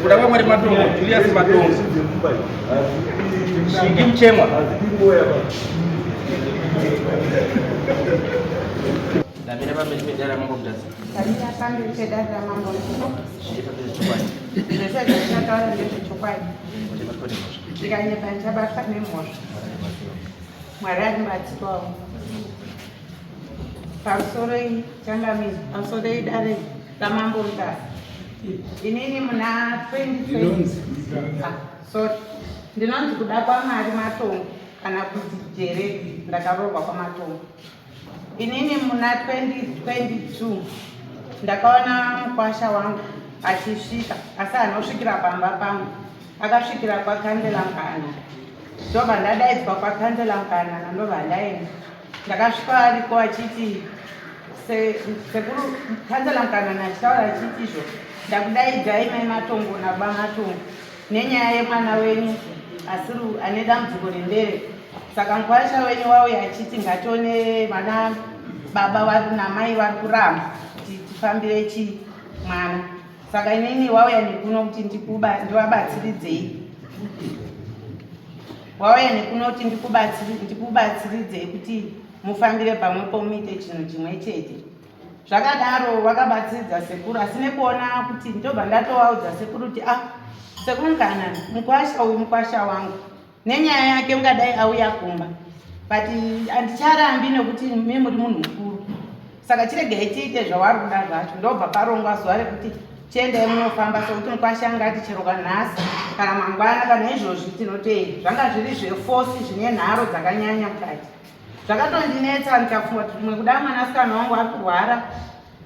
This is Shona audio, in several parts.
Kuda kwa mwari matongo, Julius Matongo. Shiki mchemwa. Namina baba nimejara mambo mtasi. Samia kambi mtedada mambo mtoko. Shifa kwa chukwani. Nesa nesa tawala ndio chukwani. Ndikanye panja basa nemosha. Mwarani batwa. Pausore changamizi, pausore dare tamambo mtasi. Inini muna 2020. So ndinonzi kuda kwa mari matongo kana kuti jere ndakarohwa kwa matongo. Inini muna 2022 ndakaona mukwasha wangu achisvika asi anosvikira pamba pangu akasvikira kwakanzela Mukana. Ndobva ndadaidzwa kwakanzela Mukana ndobva ndaenda. Ndakasvika ariko achiti sekuru kanzela Mukana achitaura achiti izvo ndakudaidzai mai matongo nababa matongo nenyaya yemwana wenyu Asiru ane dambudziko rembere. Saka mukwasha wenyu wauya achiti ngatione vana baba namai vari kuramba kuti tifambire mwana. Saka inini wauya nekuno kuti ndivabatsiridzei. Wauya nekuno kuti ndikubatsiridzei kuti mufambire pamwepo muite chinhu chimwe chete. Zvakadaro vakabatsiridza sekuru asi nekuona kuti ndobva ndatovaudza sekuru kuti sekuru Mukana mukwasha uyu mukwasha wangu nenyaya yake ungadai auya kumba but handicharambi nekuti mimi muri munhu mukuru. Saka chiregai tiite zvavari kuda zvacho. Ndobva parongwa zuva rekuti tiendai munofamba sokuti mukwasha ngati chero kanhasi kana mangwana kana izvozvi tinoteera. Zvanga zviri zvefosi zvine nharo dzakanyanya mukati. Zvakatondinetsa ndikafunga kuti mwe kuda mwanasikana wangu ari kurwara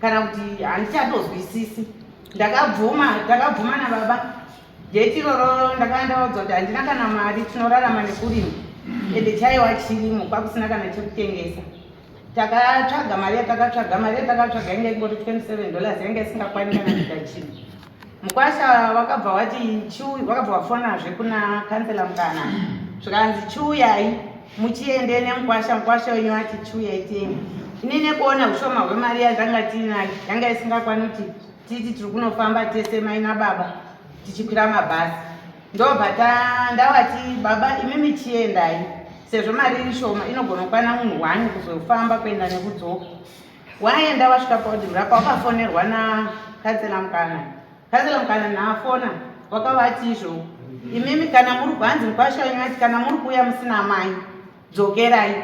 kana kuti handichatozwisisi. Ndakabvuma nababa. Jeti roro ndakandaudzwa kuti handina kana mari tinorarama nekurima ende chaiwa chirimo kwakusina kana chekutengesa. Takatsvaga mari yatakatsvaga inge ingori $27 yange isingakwani kana kuita chinhu. Mukwasha wakabva wati wakabva wafonazve kuna kanzela Mukana zvikanzi chiuyai muchiende nemukwasha wenyu ati chiuyai tiende. Inini kuona ushoma hwemari yandanga tiinayo yanga isingakwani kuti titi tiri kunofamba tese mai nababa tichikwira mabhazi. Ndobva ndavati baba imimi chiendai sezvo mari iri shoma inogona kukwana munhu 1 kuzofamba kuenda nekudzoka. Waenda wasvika paudhimurapa wakafonerwa nakanzela Mukana. Kanzela Mukana naafona wakavati izvo imimi kana muri kwanzi mukwasha wenyu ati kana muri kuuya musina mai dzokerai.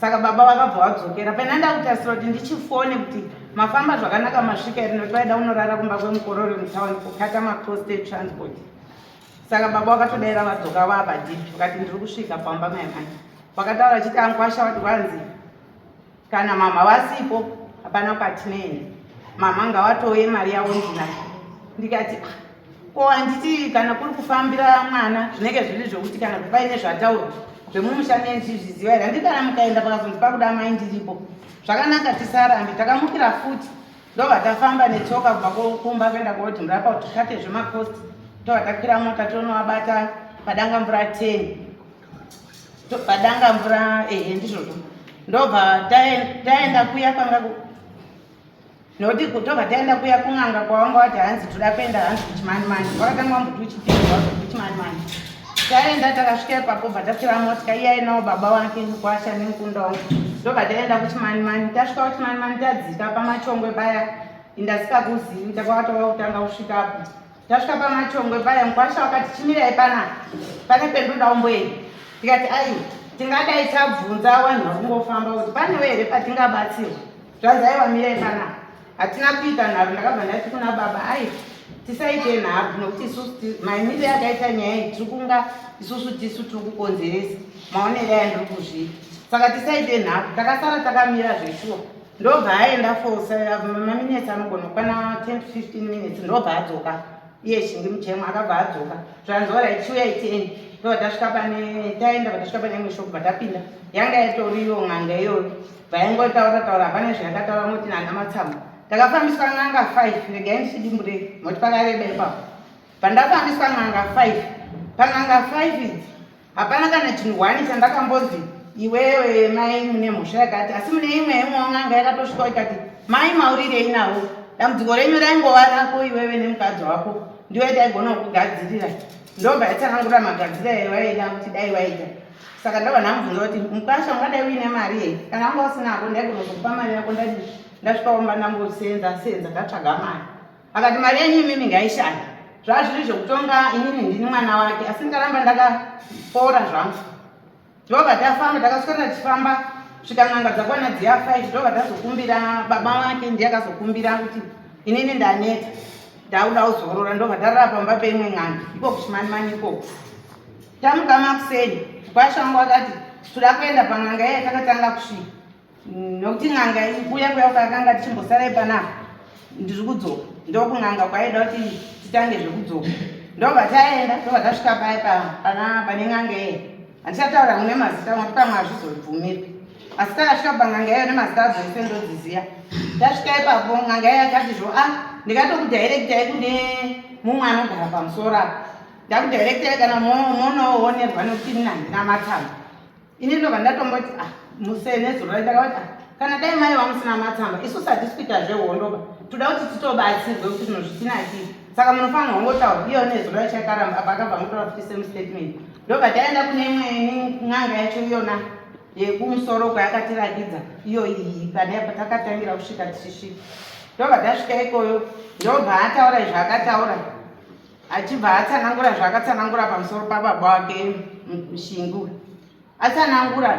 Saka baba vakabva vadzokera. Penanda kutasira kuti ndichifone kuti mafamba zvakanaka masvika here nekuti vaida unorara kumba kwemukorori mutauni kukata maprostate transport. Saka baba vakatodaira vadzoka vabadhipi vakati ndiri kusvika pamba maimai. Vakataura chiti mukwasha wati wanzi kana mama vasipo hapana kwatinoenda. Mama ngawatouye mari yavo ndinayo. Ndikati ko handiti kana kuri kufambira mwana zvinenge zviri zvokuti kana paine zvataurwa zvemumushane ndizviziva here. Handi kana mukaenda pakazondipa kuda mai ndiripo zvakanaka tisarambi. Takamukira futi ndobva tafamba netsoka kubva kumba kuenda kuodhimurapa kuti tikate zvemaposti. Tobva takwira mota tonovabata padanga mvura 10 padanga mvura ndizvozvo. Ndobva taenda kuya kwanga noti kutobva taenda kuya kun'anga kwawanga wati hanzi toda kuenda hanzi kuchimanimani. Wakatanga mbuti uchipinda kuchimanimani. Taenda takasvika ipapo bva takwira motika iyai nawo baba wake mukwasha nemukunda wangu. Ndobva taenda kuchimanimani. Tasvika kuchimanimani tadzika pamachongwe paya indasikakuzivi takwatova kutanga kusvikapo. Tasvika pamachongwe paya mukwasha wakati chimirai pane pendoda umboenda. Tikati tingadai tabvunza vanhu vari kungofamba kuti panewo here patingabatsirwa. Zvanzi aiwa mirai panapa hatina kuita nharo. Ndakabva ndati kuna baba tisaite nharo nokuti isusu maimire akaita nyaya iyi tiri kunga isusu tisu tiri kukonzeresa maonero aya ndiri kuzviita. Saka tisaite nharo. Takasara takamira zveshuwa. Ndobva aenda for maminutes anogona kukwana 10-15 minutes. Ndobva adzoka iye Shingi Muchemwa akabva adzoka. Zvanzi chiuyai tiende. Ndobva tasvika tasvika pane imwe shopu bvatapinda yanga yatoriyo n'anga iyoyo vaingotaura pane zvayakataura moti nana matsamba. Takafambiswa n'anga 5 regai ndichidimburei moti pakareba ipapo. Pandafambiswa n'anga 5 pan'anga 5 idzi hapana kana chinhu 1 chandakambonzi iwewe mai mune mhosva yakati asi mune imwe n'anga yakatosvika ikati mai maurirei nawo dambudziko renyu raingova rako iwewe nemukadzi wako ndiwe taigona kugadzirira ndobva yatsanangura magadziriro ewaida kuti dai waita saka ndabva ndamubvunza kuti mukwasha ungadai uine mari here kana anga usinako ndaigona kukupa mari yako ndasvikaomba ndambosenza ndatsvaga mari akati mari yenyu imimi ngaishanda zvazviri zvokutonga inini ndini mwana wake asi ndaramba ndakapora zvangu ndobva tafamba takaswera tichifamba svika n'anga dzakwana dziya 5 ndobva tazokumbira baba vake ndiye akazokumbira kuti inini ndaneta ndauda kuzorora ndobva tarara pamba peimwe n'anga iko kuchimanimani ikoko tamuka makuseni kwashangu akati toda kuenda pan'anga iye takatanga kusvika nokuti n'anga kuya kwakanga tichimbosarai panapa ndiri kudzoka ndokun'anga kwaida kuti titange zvekudzoka ndobva taenda ndobva tasvika paya pane n'anga iye handichataura mune mazita nokuti pamwe hazvizobvumirwi asi takasvika pan'anga iye nemazita adzose ndodziziya tasvika ipapo n'anga iye akatizvo ndikatokudhairektai kune mumwe anogara pamusoro apa ndakudhairektai kana monoonerwa nokuti ini handina matsamba ini ndobva ndatomboti musenezuro ndakavati kana dai mai vamusina matsamba isu satisikuita zvehondoba toda kuti titobatsirwe kuti zvinhu zvitinakii saka munofanira hongotaura iyo nezuro yachakaramba pakabva mutora futi semustatement ndobva taenda kune imwe n'anga yacho iyona yekumusoro kwayakatirakidza iyo iyi panapa takatangira kusvika tichisvika ndobva tasvika ikoyo ndobva ataura zvaakataura achibva atsanangura zvaakatsanangura pamusoro pababa wake Shingu atsanangura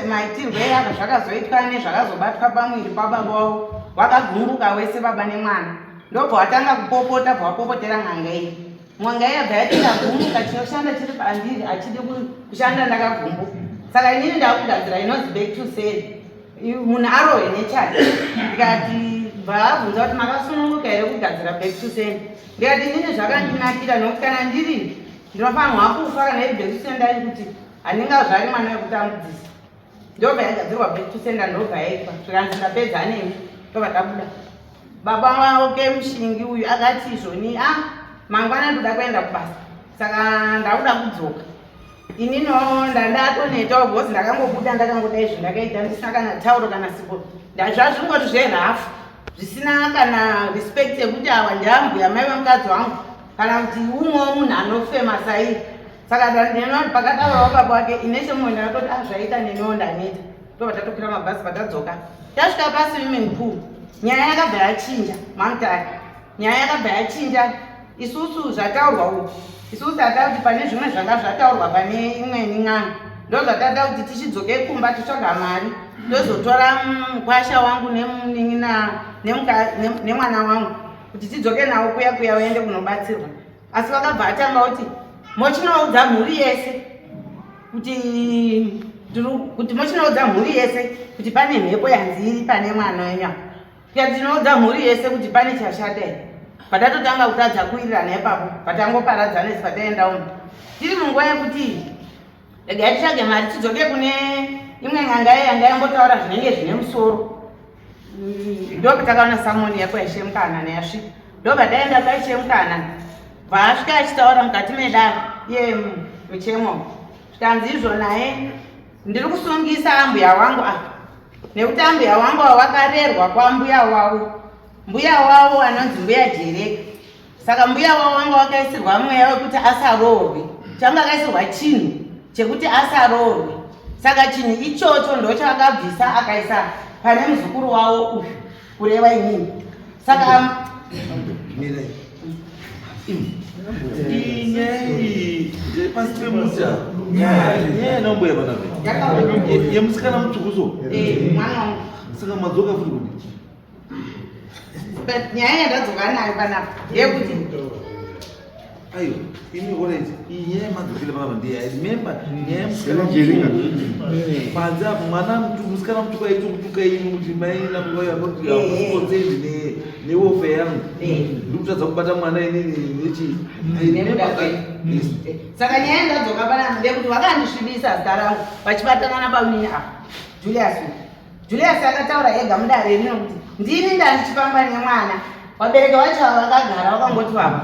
maitirwe aka zvakazoitwa nezvakazobatwa pamwiri pababa wavo wakagumbuka wese baba nemwana ndobva watanga kupopota bvawapopotera n'anga iyi n'anga iyi abva yatikagumbuka chinoshanda chiri pandiri achidi kushanda ndakagumbuka saka inini ndakugadzira inonzi back to sale munhu arohwe nechati ndikati bvaabvunza kuti makasununguka here kugadzira back to sale ndikati inini zvakandinakira nokuti kana ndiri ndinofanirwa kufa kana iri back to sale ndari kuti handingazvari mwana wekutambudzisa ndobva yagadzirwa back to sale ndobva yaitwa zvikanzi ndapedza nemi ndobva tabuda baba wake Mushingi uyu akati izvoni mangwana ndoda kuenda kubasa saka ndakuda kudzoka inino ndatonetawo bhosi ndakangobuda ndakangoda izvo ndakaita ndisina kana tauro kana sipo zvazvingoti zverafu zvisina kana respect yekuti awa ndambuya mai vemukadzi wangu kana kuti umwewo munhu anofema sai saka ndinoti pakataurawo baba wake ine chemwe ndakatoti zvaita neniwo ndaneta ndobva tatokwira mabhazi patadzoka tasvika paswimming pool nyaya yakabva yachinja mamutari nyaya yakabva yachinja isusu zvataurwa uku isusu tata kuti pane zvimwe zvanga zvataurwa pane imweni n'anga ndozvatata kuti tichidzoke kumba titsvaga mari ndozotora mukwasha wangu nemwana wangu kuti tidzoke nawo kuya waende kunobatsirwa asi vakabva atanga kuti mochinoudza mhuri yese kuti mochinoudza mhuri yese kuti pane mhepo yanzi iri pane mwana wenyu tikati tinoudza mhuri yese kuti pane chashata here patatotanga kutadza kuwirirana ipapo patangoparadzana isi pataenda uno tiri munguva yekuti regai titsvage mari tidzoke kune imwe n'anga yanga yangotaura zvinenge zvine musoro ndopa takaona samoni yako yaishemukana neyasvika ndobva taenda kwaishemukana bvaasvika achitaura mukati medare iye muchemo zvikanzi izvo naye ndiri kusungisa ambuya wangu nekuti ambuya wangu wakarerwa kwambuya wavo mbuya wavo anonzi mbuya Jereka saka mbuya wavo wanga wakaisirwa mweya wekuti asaroorwe changa akaisirwa chinhu chekuti asaroorwe saka chinhu ichocho ndo chaakabvisa akaisa pane muzukuru wavo uyu kureva inini saka yemusikana mutsvukuso saka madzoka futi kuti nyaya yandadzoka nayo panapa yekuti ayo imi orange iyi nyaya yemadzokere panapa ndeyarememba nyaya yemusikana panze apo mwana musikana mutuka aitukutuka imi kuti maina kuvayaotiaotsei newofe yangu ndiri kutadza kubata mwana inini nechi saka nyaya yandadzoka panapa ndeyekuti vakandisvibisa zita rangu vachibatana nabaunini apa Julius akataura yega mudare rino kuti ndini ndandichifamba nemwana vabereki vacho vakagara vakangoti vava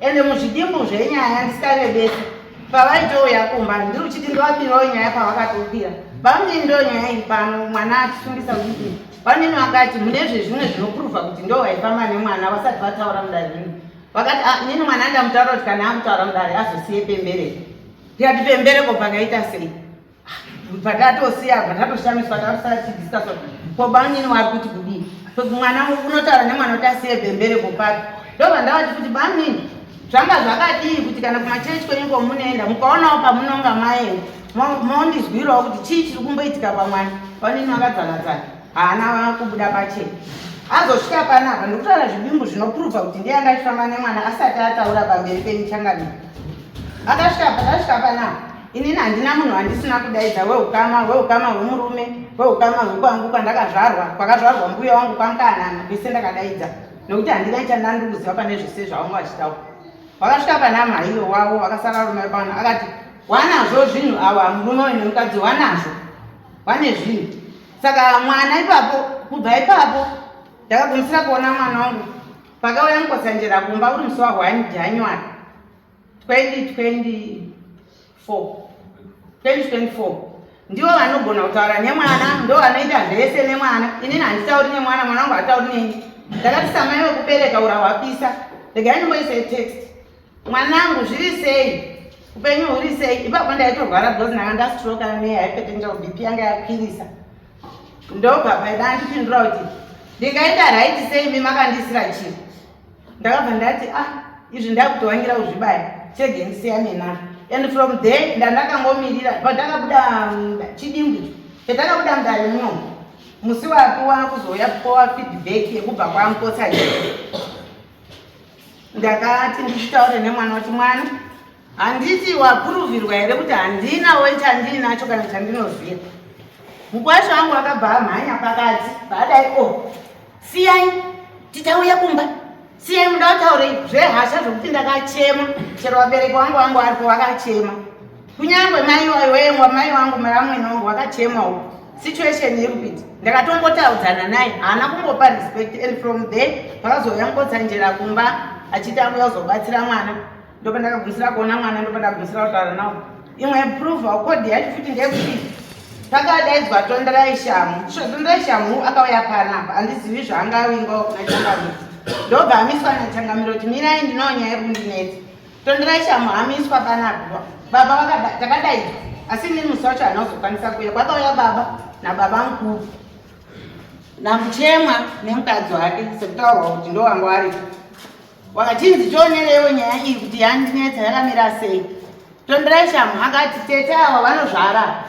ende muzvidimbu zvenyaya ndisikarebesi pavaitouya kumba ndiri uchiti ndovabirawo nyaya pavakatopira vamini ndo nyaya iri pano mwana achisungisa kuti vanini vakati mune zvezvimwe zvinopruvha kuti ndo waifamba nemwana vasati vataura mudare rino vakati nini mwana ndamutaura kuti kana amutaura mudare azosiye pembereko tikati pembereko pakaita sei patatosiya patatoshamiswa tatosatidzisa koba nini wari kuti kudii mwana unotaura nemwana kuti asiye pembereko papi ndobva ndavati kuti banini zvanga zvakadii kuti kana kumachechi kwenyuko munoenda mukaonawo pamunonga maenda mondizwirawo kuti chii chiri kumboitika pamwana vanini vakadzakadzana haana kubuda pachena azosvika panapa ndokutaura zvidimbu zvinopruvha kuti ndiye anga achifamba nemwana asati ataura pamberi pemuchangamiri akasvika panapa inini handina munhu wandisina kudaidza weukama hwemurume weukama hwekwangu kwandakazvarwa kwakazvarwa mbuya wangu kwankanana kwese ndakadaidza nokuti handina ichandandikuziva pane zvese zvavangu vachitaura vakasvika pana mhaiyo wavo vakasara rume pano akati wanazvo zvinhu awa murume uyu nemukadzi wanazvo wane zvinhu saka mwana ipapo kubva ipapo ndakagumisira kuona mwana wangu pakauya mukotsanjera kumba uri musi wa1 January 2024 ndivo vanogona kutaura nemwana ndo vanoita zvese nemwana inini handitauri nemwana mwana wangu hatauri neni ndakati samai wekubereka urahwapisa regai ndimboise text mwanangu zviri sei upenyu huri sei ipapo ndaitorwara because ndanga ndastroka nehypertension bp yanga yakwirisa ndobva paida ndipindura kuti ndingaita right sei mi makandisira chii ndakabva ndati izvi ndakutowangira kuzvibaya chege ndisiyane nazvo and from there ndandakangomirira pandakabuda chidimbu petakabuda mudare munomu musi wapiwa kuzouya kupowa feedback yekubva kwamukotsaji ndakati ndichitaure nemwana kuti mwana handiti wapuruvhirwa here kuti handinawo chandinacho kana chandinoziva mukwasha wangu akabva amhanya pakati baadai siyai titauya kumba siyai muda kutaurei zvehasha zvokuti ndakachema chero vabereki wangu aripo vakachema kunyange mai waiwemwa mai wangu maramwene wangu vakachemawo situation irikupiti ndakatombotaudzana naye haana kumbopa respect and from there pakazouya mukotsanjera kumba achiti akuya kuzobatsira mwana ndopa ndakagumisira kuona mwana ndopa ndakagumisira kutaura nawo imwe prove kodhi yacho futi ndeyekuti takadaidzwa tonderai shamu tonderai shamu akauya panapa handizivi zvaangawingawo kuna changamiro ndobva hamiswa nachangamiro kuti mirai ndinowo nyaya irikundinetsa tonderai shamu hamiswa panapa baba takadaidzwa asi nini musi wacho hana kuzokwanisa kuuya kwakauya baba nababa mukuru namuchemwa nemukadzi wake sekutaurwa kuti ndo wanga waripo wakachinzi tionereiwo nyaya iyi kuti yandinetsa yakamira sei tonderai shamu akati tete ava vanozvara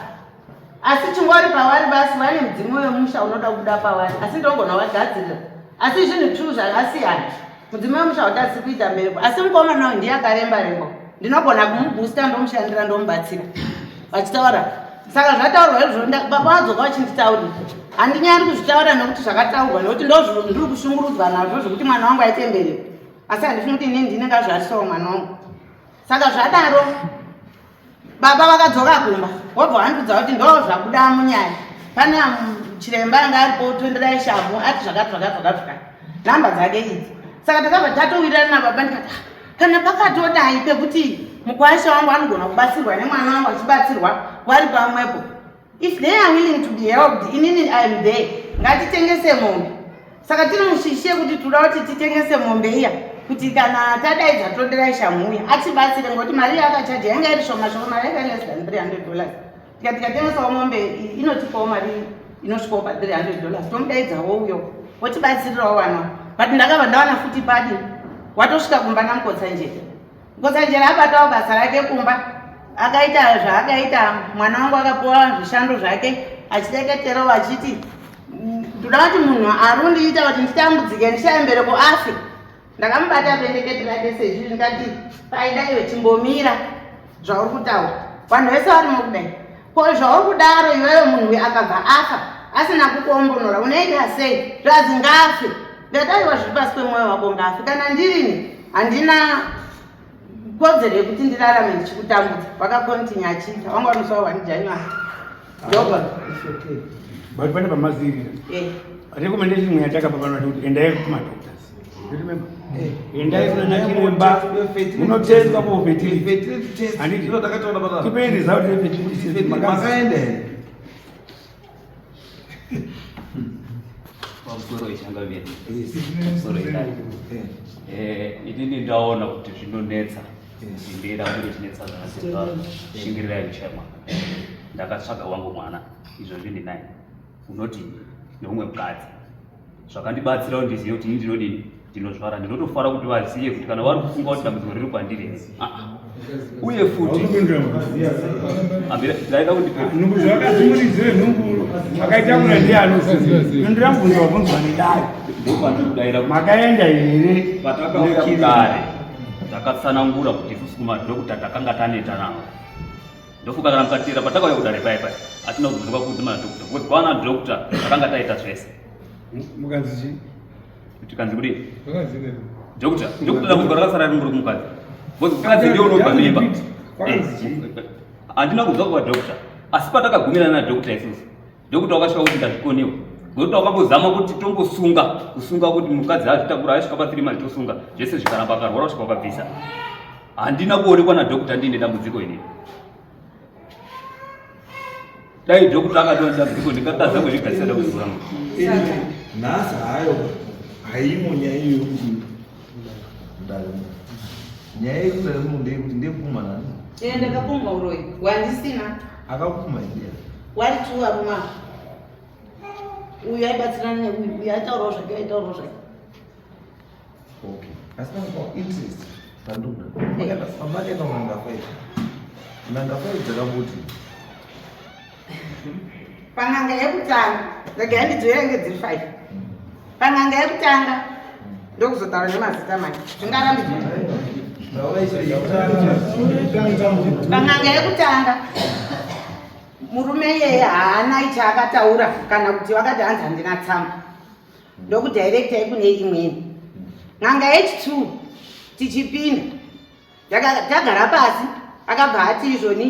asi chingori pavari basi vane mudzimu wemusha unoda kubuda pavari asi ndogona vagadzirira asi zvinhu tu zvakasiyana mudzimu wemusha utasi kuita mbereko asi mukomana nawo ndiye akaremba-remba ndinogona kumubhusta ndomushandira ndomubatsira vachitaura saka zvataurwa izvo baba vadzoka vachinditaurira handinyari kuzvitaura nokuti zvakataurwa nokuti ndozvindiri kushungurudzwa nazvo zvokuti mwana wangu aite mbereko asi handifuni kuti inini ndinengazvarisawo mwana wangu saka zvadaro baba vakadzoka kumba wobva wandudza kuti ndo zvabuda munyaya pane chiremba anga aripo tonderai shamu ati zvakati nhamba dzake idzi saka takabva tatowirirana nababa ndikati kana pakatodai pekuti mukwasha wangu anogona kubatsirwa nemwana wangu achibatsirwa vari pamwepo if they are willing to be helped inini I am there ngatitengese mombe saka tinomushishe kuti toda kuti titengese mombe iya kuti kana tadaidza tonderai shamuya atibatsire ngokuti mari yakachaja yanga iri shoma mari yanga less than $300 tikatengesawo mombe inotipawo mari inosvikawo pa$300 tomudaidzawo uyo wotibatsirirawo vana but ndakabva ndawana futi padi watosvika kumba namukotsanjera abatawo basa rake kumba akaita zvaakaita mwana wangu akapiwa zvishando zvake achideketerawo achiti ndoda kuti munhu arundiita kuti nditambudzike ndishayembereko afe ndakamubata bendeketi rake sezvi ndingati paida iwe chimbomira zvauri kutaura vanhu vese varimo kudai ko zvauri kudaro iweyo munhu akabva afa asina kukuombonora unoita sei zvazi ngafe ndadaiwa zviri pasi kwemwoyo wako ngafe kana ndirini handina kodzero yekuti ndirarame ndichikutambudza vakakontinya achiita wanga vamusawo 1 January ndoba but pane pamazivira recommendation imwe yatakapa pano kuti endai kumadoctors remember endai kuna chiremba munoteswa po fertility handiti takataura patapa tipei result yefertility makaenda here musoro wechangaviri musoro idai inini ndaona kuti zvinonetsa ndira kuti chinetsa zvakaseka shingirirai kuchema ndakatsvaga wangu mwana izvozvi ndinaye unoti neumwe mukadzi zvakandibatsira kuti ndizive kuti ini ndinodini ndinozvara ndinotofara kuti vazive kuti kana vari kufunga kuti dambudziko riri kwandiri uye futi ndaida nhungu zvakadzimurizire nhunguru akaitaura ndianondirambunza wabvunzwa nedai makaenda here patakauya kudare takatsanangura kuti isusu kumadhokota takanga taneta navo ndofuka kana mukatira patakauya kudare paipai hatina kubvunzuka kuti madhokota kuti kwana dhokota takanga taita zvese mukanzi tikanzi kudini dhokota dambudziko rakasara ringuri kumukadzi mukadzi ndio unobva mimba handina kubva kumadhokota asi patakagumira nadhokota isusu dhokota wakasvika kuti ndazvikoniwa ngokuti wakambozama kuti kusunga kuti mukadzi azvitakura asvika pa3 months tosunga zvese zvikaramba akarwara kusvika ukabvisa handina kuonekwa nadhokota ndiine dambudziko inini dai dhokota akatoona dambudziko ndingatadza kuzvigadzisa dambudziko rangu nhasi hayo haimo nyaya iyo yokuti ndarimo nyaya yekuti ndarimo ndeyekuti ndekupfuma nani ndakapfumwa uroyi wandisina akapfuma idiya wari tu aruma uyu aibatsirana neuyu uyu aitaurawo zvake aitaurawo zvake okay asina interest panduda makaenda unangafai dzakamboti pan'anga yekutanga ndagaya ndidzivira nge dziri 5 pan'anga yekutanga ndokuzotaura nemazita manje zvingarambidzwa pan'anga yekutanga murume iyeye haana ichaakataura kana kuti wakati hanzi handina tsamba ndokudhairektai kune imweni n'anga yechi2 tichipinda tagara pasi akabva ati izvoni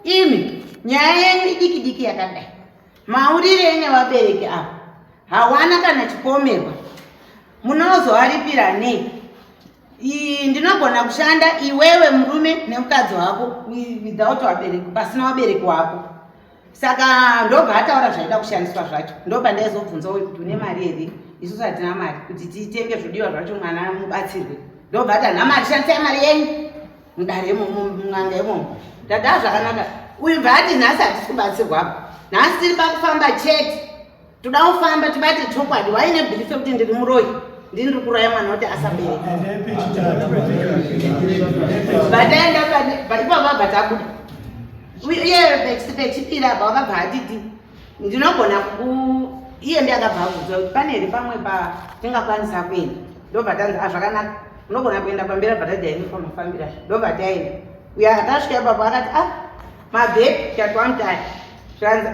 imi nyaya yenyu idiki diki yakadai maurire nevabereki ava hawana kana chipomerwa munozovaripira nei ndinogona kushanda iwewe murume nemukadzi wako without vabereki pasina vabereki wako saka ndobva ataura zvaida kushandiswa zvacho ndopandaizoobvunzawo kuti une mari here isusu hatina mari kuti titenge zvodiwa zvacho mwana mubatsirwe ndobva ati hana mari shandisai mari yenyu mudaremo mun'anga imomo ndadaa zvakanaka uyu bva ati nhasi hatisi kubatsirwapo nhasi tiri pakufamba chete toda kufamba tibate chokwadi waine bhilifu yekuti ndiri muroyi ndiri kuraya mwana kuti asabereka bataenda paripapa batabuda iye pechipira apa wakabva atiti ndinogona iye ndi akabva abvunza kuti pane here pamwe patingakwanisa kuenda ndobva tanzi zvakanaka unogona kuenda pamberi bvatadyainifamafambira ndobva taenda uyo atasvika ipapo akati mabheki tatwamutari zvanzi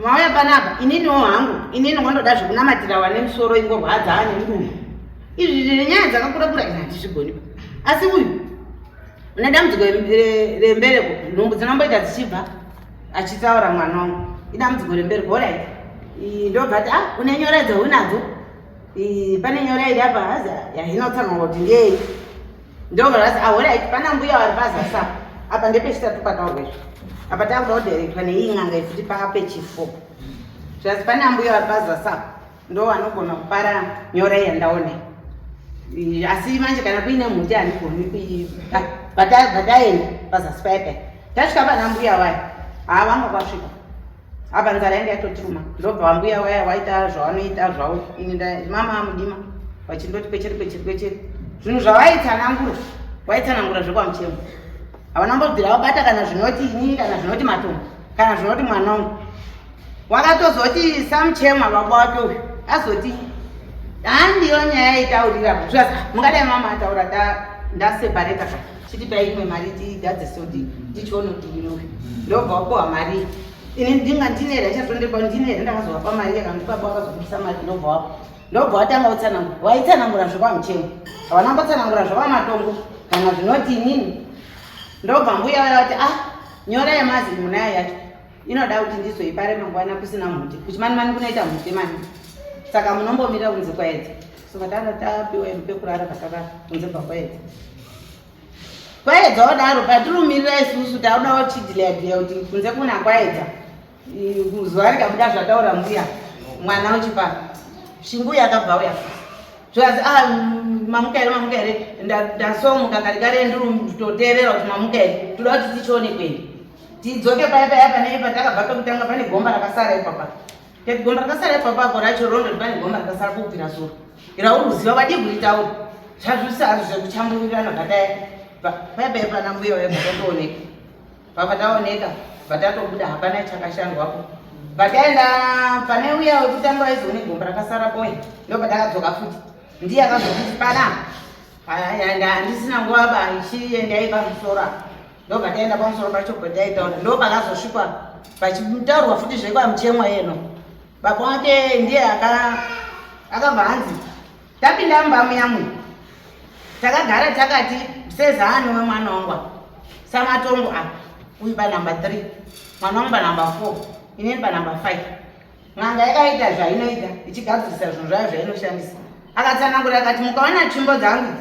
mauya panapa ininiwo hangu inini ngondoda zvekunamatira wane musoro ingorwadza ane mudumbu izvi zviri nyaya dzakakurakura ina handizvigonipa asi uyu une dambudziko rembereko nhumbu dzinomboita dzichibva achitaura mwana wangu idambudziko rembereko orit ndobva ati une nyora dzaunadzo pane nyora iri apa hazi yainotsamwa kuti ndiyei ndobva asi orit pana mbuya vari pazasa apa ndepechitatu pataurwezvo apa takuda kudirektwa neii n'anga ifuti papechifo zvasi pane ambuya vari pazasa ndo vanogona kupara nyora yandaona asi manje kana kuine mhuti handigoni bataenda pazasi paipai tasvika pana mbuya waya vanga kwasvika apa nzara yange yatotiruma ndobva vambuya waya waita zvavanoita zvavo mama mudima vachindoti kwecheri zvinhu zvavaitsanangura vaitsanangura zvekwamuchemo havana mbobvira vabata kana zvinoti inini kana zvinoti matombo kana zvinoti mwanangu wakatozoti samuchema baba wake uyu azoti handiyo nyaya itaurira zvasi mungadai mama ataura ndasepareta chiti paimwe mari tidadzise kuti tichionodiniuyu ndobva wakohwa mari ini ndinga ndinera chazondepa ndinera ndakazovapa mari yakandipapa wakazobudisa mari ndobva wapo ndobva watanga utsanangura waitsanangura zvekwamuchema havana mbotsanangura zvekamatombo kana zvinoti inini ndobva mbuya vaya vati nyora yemazi munayo yacho inoda kuti ndizoipare mangwana kusina mhuti kuchimani kunoita mhuti mani saka munombomira kunze kwaedza saka tanga tapiwa pekurara patakara kunze kwakwaedza kwaedza wadaro patirumirira isusu taudawo chidhileadhile kuti kunze kuna kwaedza zuva rikabuda zvataura mbuya mwana uchipa shingu yakabva uya zvazi mamukere ndasomuka kare ndiri toteerera kuti mamukere toda kuti tichione kwei tidzoke paya pane patakabva pekutanga pane gomba rakasara ipapa kuti gomba rakasara ipapapo racho rondo pane gomba rakasara kuupira soro irauruziva vadii kutaura zvazvisazvo zvekuchamburirana kadai paya pana mbuya wepatooneka papataoneka vatatobuda hapana chakashandwapo vataenda pane uya wekutanga waizoone gomba rakasara boy ndopatakadzoka futi ndiye akazokuti pana handisina nguva ba ichiendai pamusoro ndopataenda pamusoro pacho pataitaura ndopakazosvikwa pachitaurwa futi zvekwamuchemwa yeno baba wake ndiye akabva hanzi tapinda mumba muyamwe takagara takati sezani wemwana wangwa samatongo uyu panamba 3 mwana wangu panamba 4 inini panamba 5 n'anga yakaita zvainoita ichigadzirisa zvinhu zvayo zvainoshandisa akatsanangura akati mukaona tsvimbo dzangu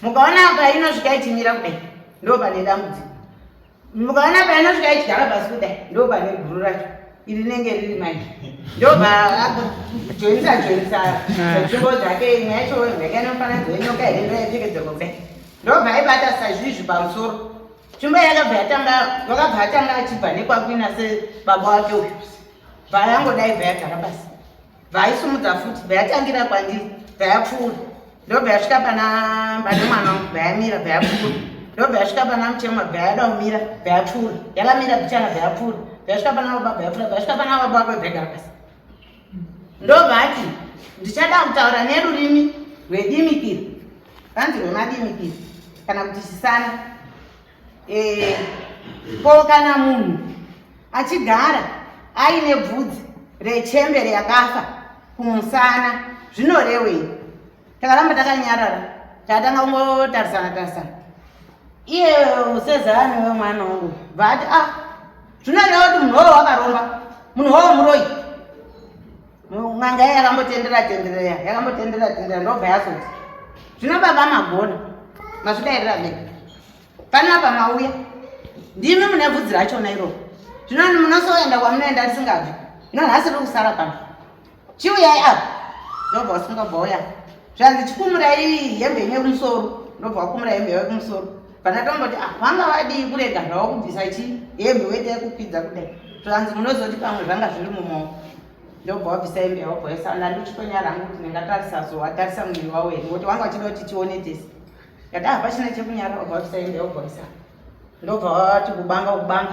mukaona painosvika ichimira kudai ndo pane dambudziko mukaona painosvika ichigara pasi kudai ndo pane guru racho iri rinenge riri mai ndopajoinisa tsvimbo dzake imwe yacho ndakanofanadzwa inyoka here ndoyaipfekedzerwa kudai ndobva aibata sazvizvi pamusoro tsvimbo yakabva atanga achibva nekwakuina sebaba wake uyu bvayangodai bva yagara pasi bvaisumudza futi bvayatangira kwandiri bvayapfuura ndobva yasvika pana mwana wangu bvayamira bvayapfuura ndobva yasvika pana muchemwa bvayada kumira bvayapfuura yakamira bichana bvayapfuura bvayasvika pana baba bvayapfuura bvayasvika pana baba wake bvayagara pasi ndobva ati ndichada kutaura nerurimi rwedimikiri kanzi rwemadimikiri kana kuti chisana ko kana munhu achigara aine bvudzi rechembere yakafa kumusana zvinorewei takaramba takanyarara takatanga kungotarisana iye usezani wemwana wangu vati zvinoreva kuti munhu wowo wakaromba munhu wowo muroi n'anga ye yakambotendera ndobva yazoti zvino baba magona mazvidairira mega panapa mauya ndimi mune bvudzi rachona iroro zvino munosoenda kwamunoenda risingabvi ino nhasi riri kusara pano chiuyai apa ndobva usingabva uya zvanzi chikumurai hembe yekumusoro ndobva wakumura hembe yekumusoro pana tomboti vanga vadii kurega zvavo kubvisa hembe wete yekukwidza kudai zvanzi munozoti pamwe zvanga zviri mumaoko ndobva wabvisa hembe yawabhoisa ndandichitonyara hangu kuti ndingatarisa watarisa mwiri wavo here ngoti wanga wachida kuti tione tese ngati hapachina chekunyara wabva wabvisa hembe yawabhoisa ndobva wati kubanga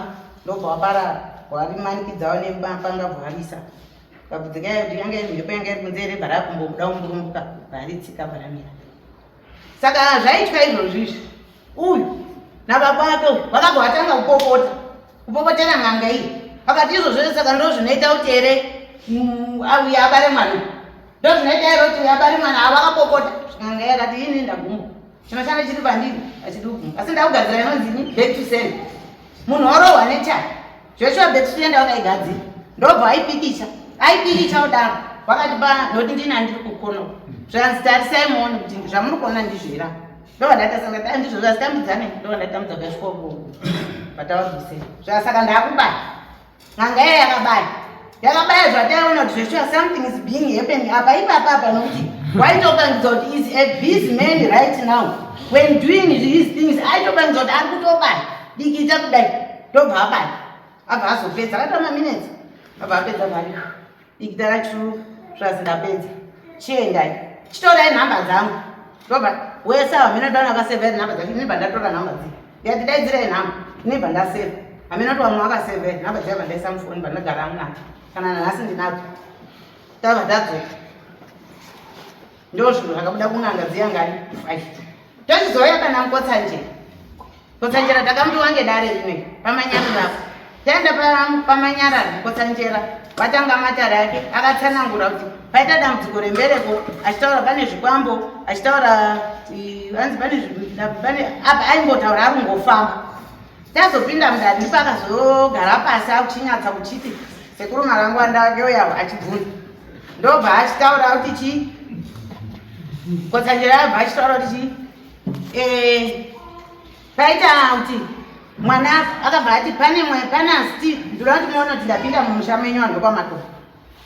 ndobva waparara warimanikidzawo nepanga bvarisa kabvudzi kayo kuti yange mhepo yanga iri kunze rebva rakumbobuda umburumbuka bvaritsika bvaramira saka zvaitwa izvozvo izvi uyu nababa wake vakabva vatanga kupopotera n'anga iyi akati izvozvo saka ndo zvinoita kuti here uyu abare mwana ndo zvinoita here kuti uyu abare mwana avakapopota n'anga iyi akati ini ndaguma chinoshanda chiri pandiri achidi kuguma asi ndakugadzira inonzini back to send munhu warohwa netai zveshuwa back to send wakaigadzira ndobva aipikicha kudaro wakati noti ndini handiri kukona zvanzi tarisai muone kuti zvamunokona ndizvera ndobva ndatasanga ndizvo zvasitambidzane ndobva ndatamudza kasvikopo patavabvisei zvasaka ndakubaya n'anga iya yakabaya zvataiona kuti zveshuwa something is being happening apa ipapapa nokuti waitopangidza kuti is a busy man right now when doing these things aitopangidza kuti ari kutobaya dikita kudai ndobva abaya abva azopedza akatoma minutes abva apedza vari dikita rachiruka zvazi ndapedza chiendai chitorai nhamba dzangu ndobva wese haminotona akasevhera nhamba dzake inibva ndatora nhamba dzii ndiyati daidzirai nhamba inibva ndaseva haminoti wamwe akasevhera nhamba dzaibva ndaisa mufoni bva ndagara amunacho kana nanhasi ndinadzo tabva tadzoka ndo zvinhu zvakabuda kun'anga dziyangani tochizouya kana mukotsanjera takambiwa ngedare rimwe pamanyarirapo taenda pamanyarara mukotsanjera vatanga matare ake akatsanangura kuti paita dambudziko rembereko achitaura pane zvikwambo achitaura apa aingotaura ari kungofamba tazopinda mudari ndipakazogara pasi akuchinyatsa kuchiti sekuru marangwanda ake uyawo achibvunza ndobva achitaura kuti chii kotsanjera abva achitaura kuti chii paita kuti mwana akabva ati pane sti ndinoda kuti muona kuti ndapinda mumusha menyu wandokwamatoko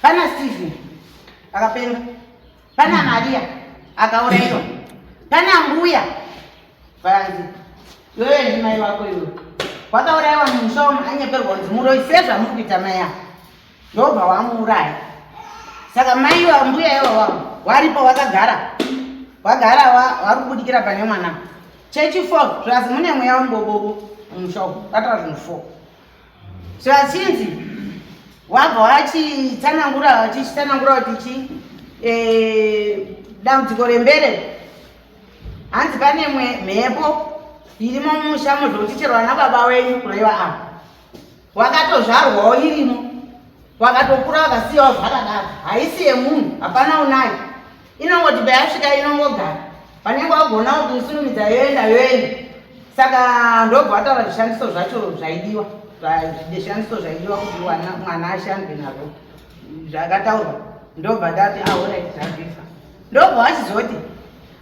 pana Stephen akapenga, pana Maria akaurayiwa, pana mbuya vanzi iwewe ndi mai wako iwe wakaurayiwa mumusha anyeperwa kunzi muroisezva muri kuita mai yako ndobva wamuuraya. Saka mai wa mbuya iwawa waripo wagara vari kubudikira pane mwana chechi 4 zvazi mune mweya wambobobo mumusha umu katara zvinhu 4 zvachinzi wabva wachitsanangura kuti dambudziko rembere hanzi pane mhepo irimo mumusha zvokuti chero vana baba wenyu kuraiwa apa wakatozvarwawo irimo wakatokura wakasiyawo zvakadaro haisi yemunhu hapana unayo inongoti payasvika inongogara panenge wagona kuti usurumidza yoenda. Saka ndobva wataura zvishandiso zvacho zvaidiwa zvishandiso zvaidiwa kuti mwana ashandwe nazvo zvakataurwa ndobva ndati alright zvabifa. Ndobva wachizoti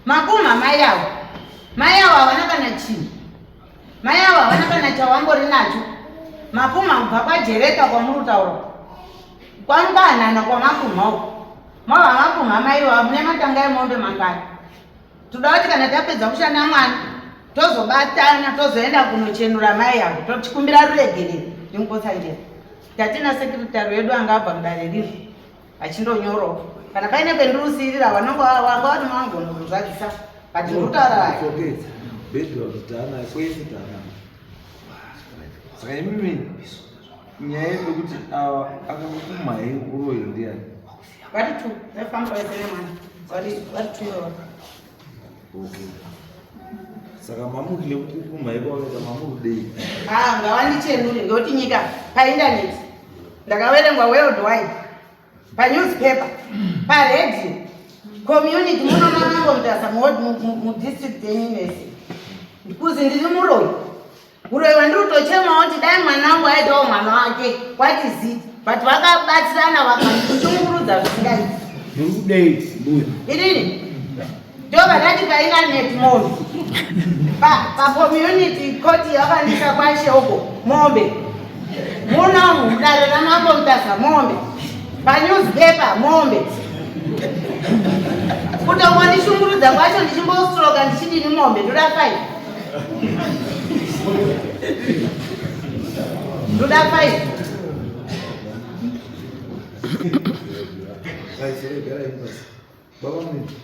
makuma mai avo havana kana chinhu, mai avo havana kana chawambori nacho. Makuma kubva kwajereka kwamuri kutaura kwamukahanana kwamakuma uko mava makuma mai wavo mune matanga emombe mangani. Toda kuti kana tapedza kushanda mwana tozobatana tozoenda kunochenura mai avo tochikumbira ruregerero ndimukotsanjera tatina sekretari wedu anga abva mudare rino achindonyorawo kana paine pendiriusirira vanonga wanga wati mangona kuzvadzisa kati ndikutaura saka imimi nyaya yekuti akakumai uroyi ndiani vari 2 vaifamba vaisene mwana vari 2 iwava. Saka mamuri nekukumai kwaveka mamuri dei ngavandichenure ngekuti nyika paindaneti ndakaverengwa world wide panewspaper paredio community munomanango mutasa mudistrict yenyu nese kuzi ndiri muroyi wandiri kutochemawo kuti dai mwana wangu aitawo mwana wake what is it but vakabatsirana vakamushungurudza zvisingaiti ndikudei mbuya irini ndobva ndati paindaneti mombe pacommunity court yakanisa kwashoko mombe munomu dare ramambo mutasa mombe panewspaper mombe kutongondishungurudza kwacho ndichimbostroka ndichidini mombe ndoda 5 ndoda 5 baba mniti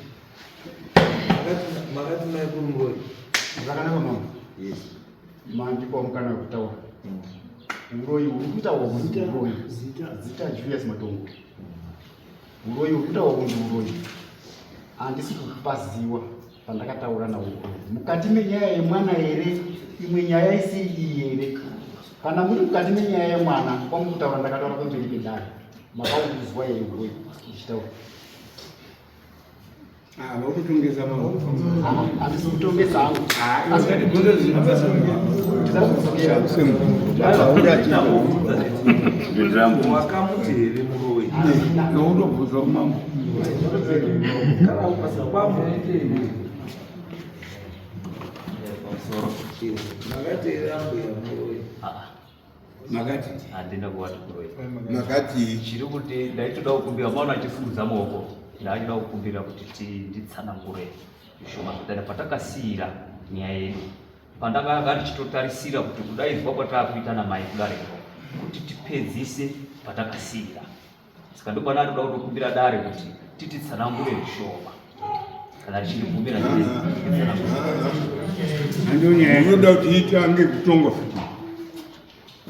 makati mai kuri muroi zvakanaka mama mandipa mukana wekutaura uroi uri kutaura kunzi uroi zita Julius Matongo uroi uri kutaura kunzi uroi handisi kupaziwa pandakataura nawo mukati menyaya yemwana here imwe nyaya isiri iyi here kana muri mukati menyaya yemwana kwamuri kutaura ndakataura pamberi pedare makauzwa here uroi ichitaura vakutongesa handisi kutongesa hangu wakamuti here muroi unobvunza kumambo makati here ambuya muroi makati handina kuwati kuroi makati chiri kuti ndaitoda kukumbira maona achifudza maoko ndaachida kukumbira kuti nditsanangure zvishoma kudana patakasiyira nyaya yedu pandakanga ndichitotarisira kuti kudaidzwa kwataakuita namai kudareko kuti tipedzise patakasiyira. Saka ndopana ndoda kutokumbira dare kuti tititsanangure zvishoma kana richindikumbira unoda kuti itange kutongwa futi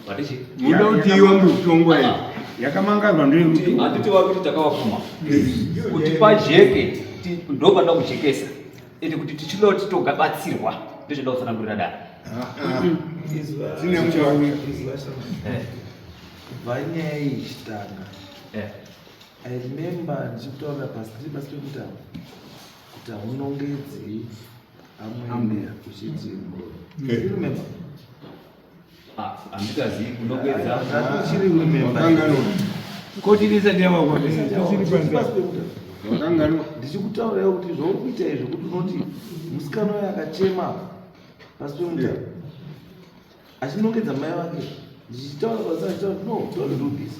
patichi unoda kuti iwange kutongwa iyi yakamangazwa ndiri handiti vakuti takavapfuma kuti pajeke ndopanda kujekesa ende kuti tichida kuti togabatsirwa ndozvoda kutsanangurira dare dzine muchauya vanyaya ichitanga I remember ndichikutaura pasi pekutanga kuti hamunongedzi amwe uchiti remember handikazivi kunongedza chiri remember kotirisa ndiyavakwa ndichikutaurawo kuti zvauri kuita izvo kuti unoti musikana uyo akachema pasi pemutaro achinongedza mai vake Ndichitaura basa no, don't do this.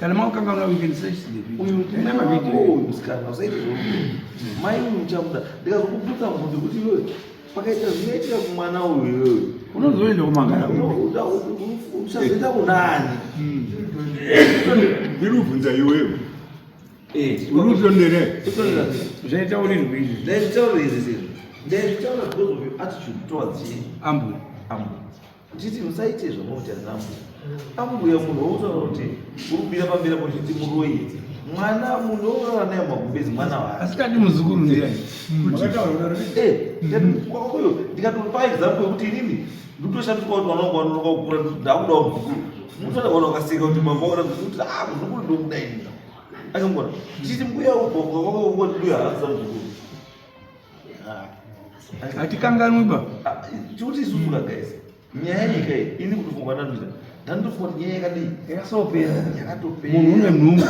Kana maukanga una weekend sessions. Uyu Nema video. musikana usaite mai muchamuda ndikazokubvunza mubvunzo kuti iwewe pakaita zvinoitika kumwana uyu iwewe Unozoenda kumangara. uchazoita kunani? Ndinobvunza iwewe. Uruzondere. Zvaita uri rwizvi. Ndazvitaura izvi zvinhu ndazvitaura because of your attitude towards him. Ambuya. Nditi musaite zvamunoita nambuya. Ambuya munhu woutaura kuti uri kubira pamberi apo chiti muroyi. Mwana munhu wourara naye mumagumbezi mwana wake. Asikati muzukuru ndiyani. Makataura kwakoyo ndikatopa example yekuti inini nditoshandiswa kuti mwana wangu anonoka kukura ndakuda muzukuru. Mutoda kuona wakaseka kuti mamaona kuti muzukuru ndokuda inini. Akangona chiti mbuya ubonga kwako mbuya haasa muzukuru. Atikanganwiba. Chikuti isusu kagaisa nyaya yenyika iyi ini kutofunga ndandoita ndandofunga nyaya yakadii Yakasopera. yakatopera Munhu une mhungu.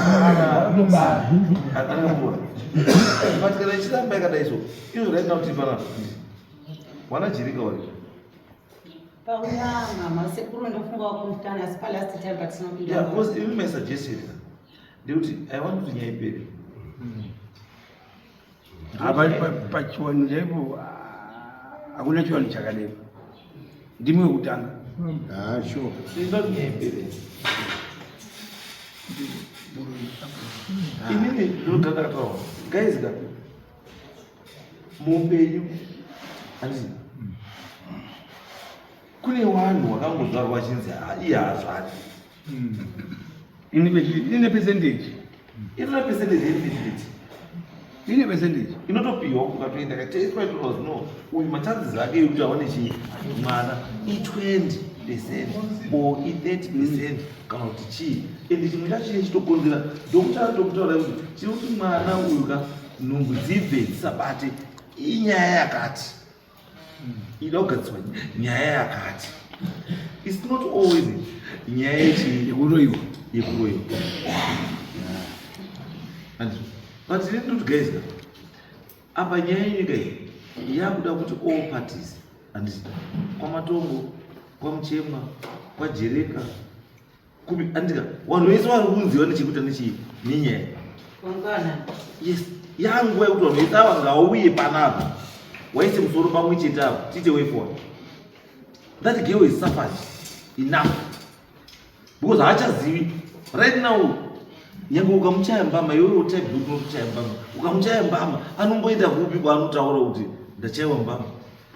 akangona but kana ichiramba yakadai so izvo right now tiri panapa wana jirika wari Pauya mama sekuru ndofunga wakumtana asi last time but sinopinda. yeah because even my suggestion ndekuti I want kuti nyaya ipere. Apa pachiwanu chaipo hakuna chiwanu chakadai. Ndimi wekutanga. Sure. Sindoti nyaya ipere. Inini ndinotanda kataura guys ka muupenyu handiti kune vanhu vakangozvarwa vachinzi iye haazvati Ine percentage. inona percentage yefiniti Ine percentage. inotopiwa ukatoenda kateswa itoros no uyu machances ake ekuti aone chii mwana i20% or i30% kana kuti chii ende chimwe chacho chine chitokonzera ndokutaura kuti chiri kuti mwana uyu ka nhungu dzibve dzisabate inyaya yakati ida kugadziswa nyaya yakati. It's not always nyaya Yekuroyiwa. yekuroyiwa. But you need to guys apa nyaya yenyika iyi yakuda kuti all parties and kwamatongo kwamuchemwa kwajereka kubi andika vanhu vese vari kunziva nechekuita nenyaya yes yanguva yekuti vanhu vese ava ngauye panapa waise musoro pamwe chete apo tite way forward. That girl is suffered enough because haachazivi right now. Nyange ukamuchaya mbama iwewe utype kuti unokuchaya mbama ukamuchaya mbama anomboita kupi kwaanotaura kuti ndachaiwa mbama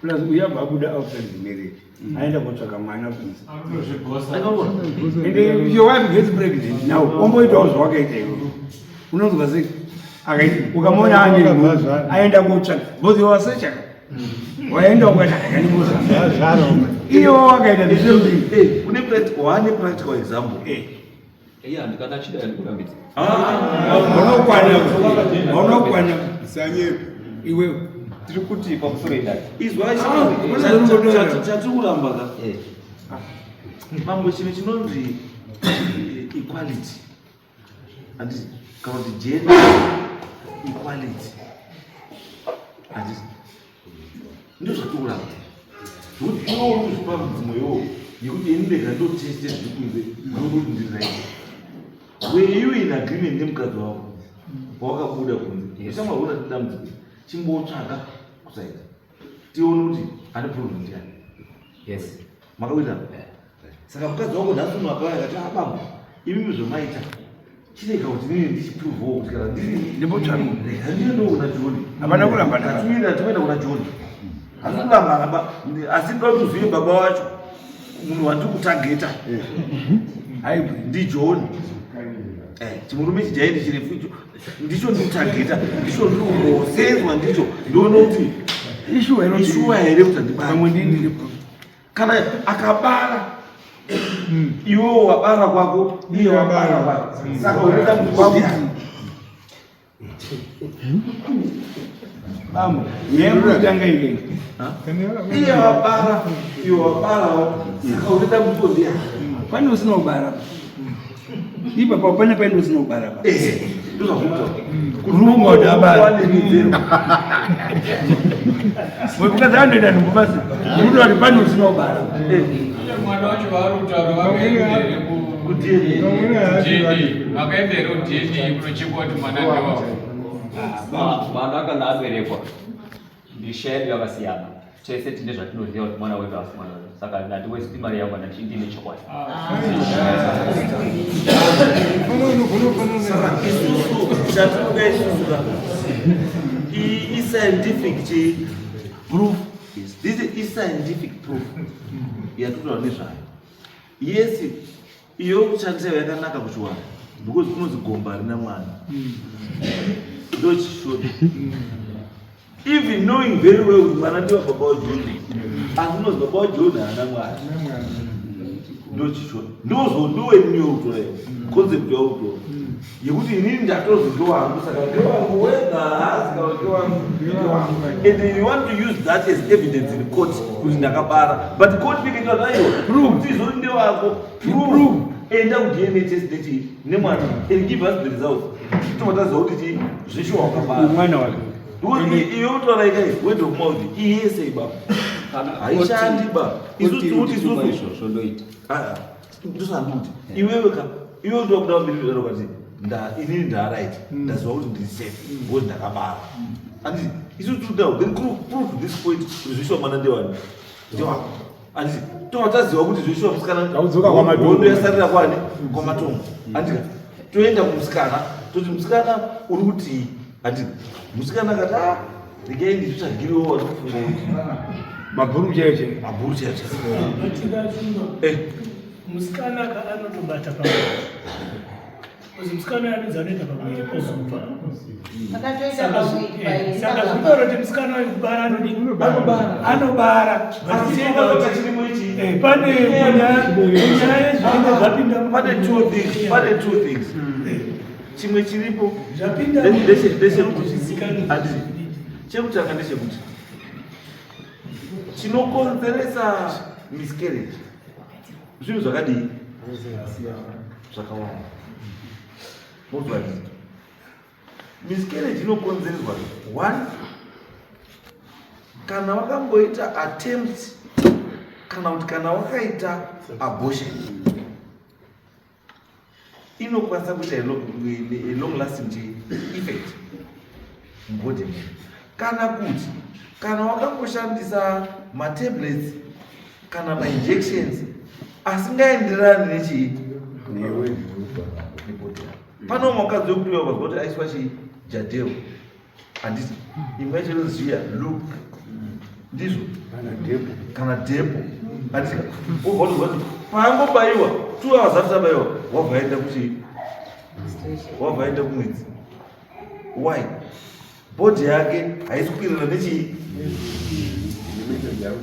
Plus uyabva abuda outside the marriage. Aenda kotsvaka mwana kunzi. akaona And if your wife gets pregnant now, omboitawo zvawakaita iwe. Unonzwa sei? Ukamona ane aenda kotsvaka. Both you are searching. Waenda ukati kanimusa. Iyo wakaita the same thing. One practical example. Iya ndikana chida ndikurambidza. Unokwana. Sanye. Iwewe. Tiri kuti pamusoro idai. Izwa chati kuramba ka. Mambo chino chinonzi equality. And kana kuti gender equality. And ndizvo kuramba. Kuti iwo uzvipa mvumo yekuti inibeka ndoteste zvikunze ngokuti ndiraiti. Were you in agreement nemukadzi wako wawakabuda kunze usamwaona tidambudziko chimbotsvaga kusaita tione kuti ane problem ndiani. Yes. Makawita saka mukadzi wako nhasi uno akauya akati abamba imimi zvomaita chireka kuti nini ndichiprovowo kuti kana ndiri Ndimbotsvaga. handinoona Joni Hapana kuramba tatuenda kuna Joni hasi kuramba asi ndotuzive baba wacho munhu wandiri kutageta ndiJoni. Chimurume chijairi chirefu icho ndicho ndikutageta ndicho ndiri kungosenzwa ndicho ndoona kuti ishuwa here kuti handibara kana akabara iwewo wabara kwako iye wabara kwako saka unoita mukwakutiani Nyemutanga ile. iye wabara iwe wabara saka unoita mukwakutiani Kwani usina ubara? Ipa papanya paenda usina ubara. ndozvakuita Kurumwa kuti abara. Mwekukaza anoenda nombobasi kuti wati pane usinobara mwana wacho varutaura vakaendera udini kunochekwa kuti mwana ndewa mwana kana aberekwa ndishedu yakasiyana chese tine zvatinoziva kuti mwana wedu asi mwana wedu saka ndati westi mari yangu ndine chokwadi scientific proof is scientific proof yatutaura nezvayo. Yes, iyo kushandisa yakanaka kuchiwana because kunonzi gomba harina mwana ndochishodi even knowing very well kuti mwana ndiwa baba waJoni asi unonzi baba waJoni haana mwana ndochishodi ndozondoweniyoutore concept yautora yekuti inini ndatozi ndowangu saka ndewangu wega haasika ndewangu and you want to use that as evidence in court kuti ndakabara but court piketanayo prove tizori ndewako prove enda ku-DNA test neti nemwana and give us the results tomataziva kuti zveshuwa wakabara mwana wake iyo kutora ikai word of mouth iyese baba haishandi ba isusuti isusu ndosanduti iwewe ka iwe ndokuda mbiriaro kati inini ndaright ndaziva kuti ndiri safe because ndakabara anditi isusu now then prove to this point kuti zveshuwa mwana ndewani ndewako anditi tomataziva kuti zveshuwa musikana hondo yasarira kwani kwamatongo andika toenda kumusikana toti musikana uri kuti anditi musikana kati regai ndizvitsvagiriwo wanokufunga kuti mabhuru cheche mabhuru cheche musikana anotobata pamwe uzi musikana yanudza anoenda pamwiri pozupa saka zvinoro kuti musikana wekubara anobara pane nyaya zvinenge zvapinda pane two things chimwe chiripo zvapinda chekutanga ndechekuti chinokonzeresa miscarriage zvinhu zvakadii zvakawanda mozvaizi miscarriage inokonzerezwa one kana wakamboita attempt kana kuti kana wakaita abortion inokwanisa kuita long lasting effect mubody kana kuti kana wakamboshandisa matablets kana mainjections asingaenderani nechii pano mwakadzi wekuti wakazwa kuti aiswa chii jadero handiti imwe yacho inoziya look ndizvo kana depo handiti obva kuti paangobaiwa 2 hours after baiwa wabvaenda kuchii wabvaenda kumwedzi why body yake haisi kukwirira nechii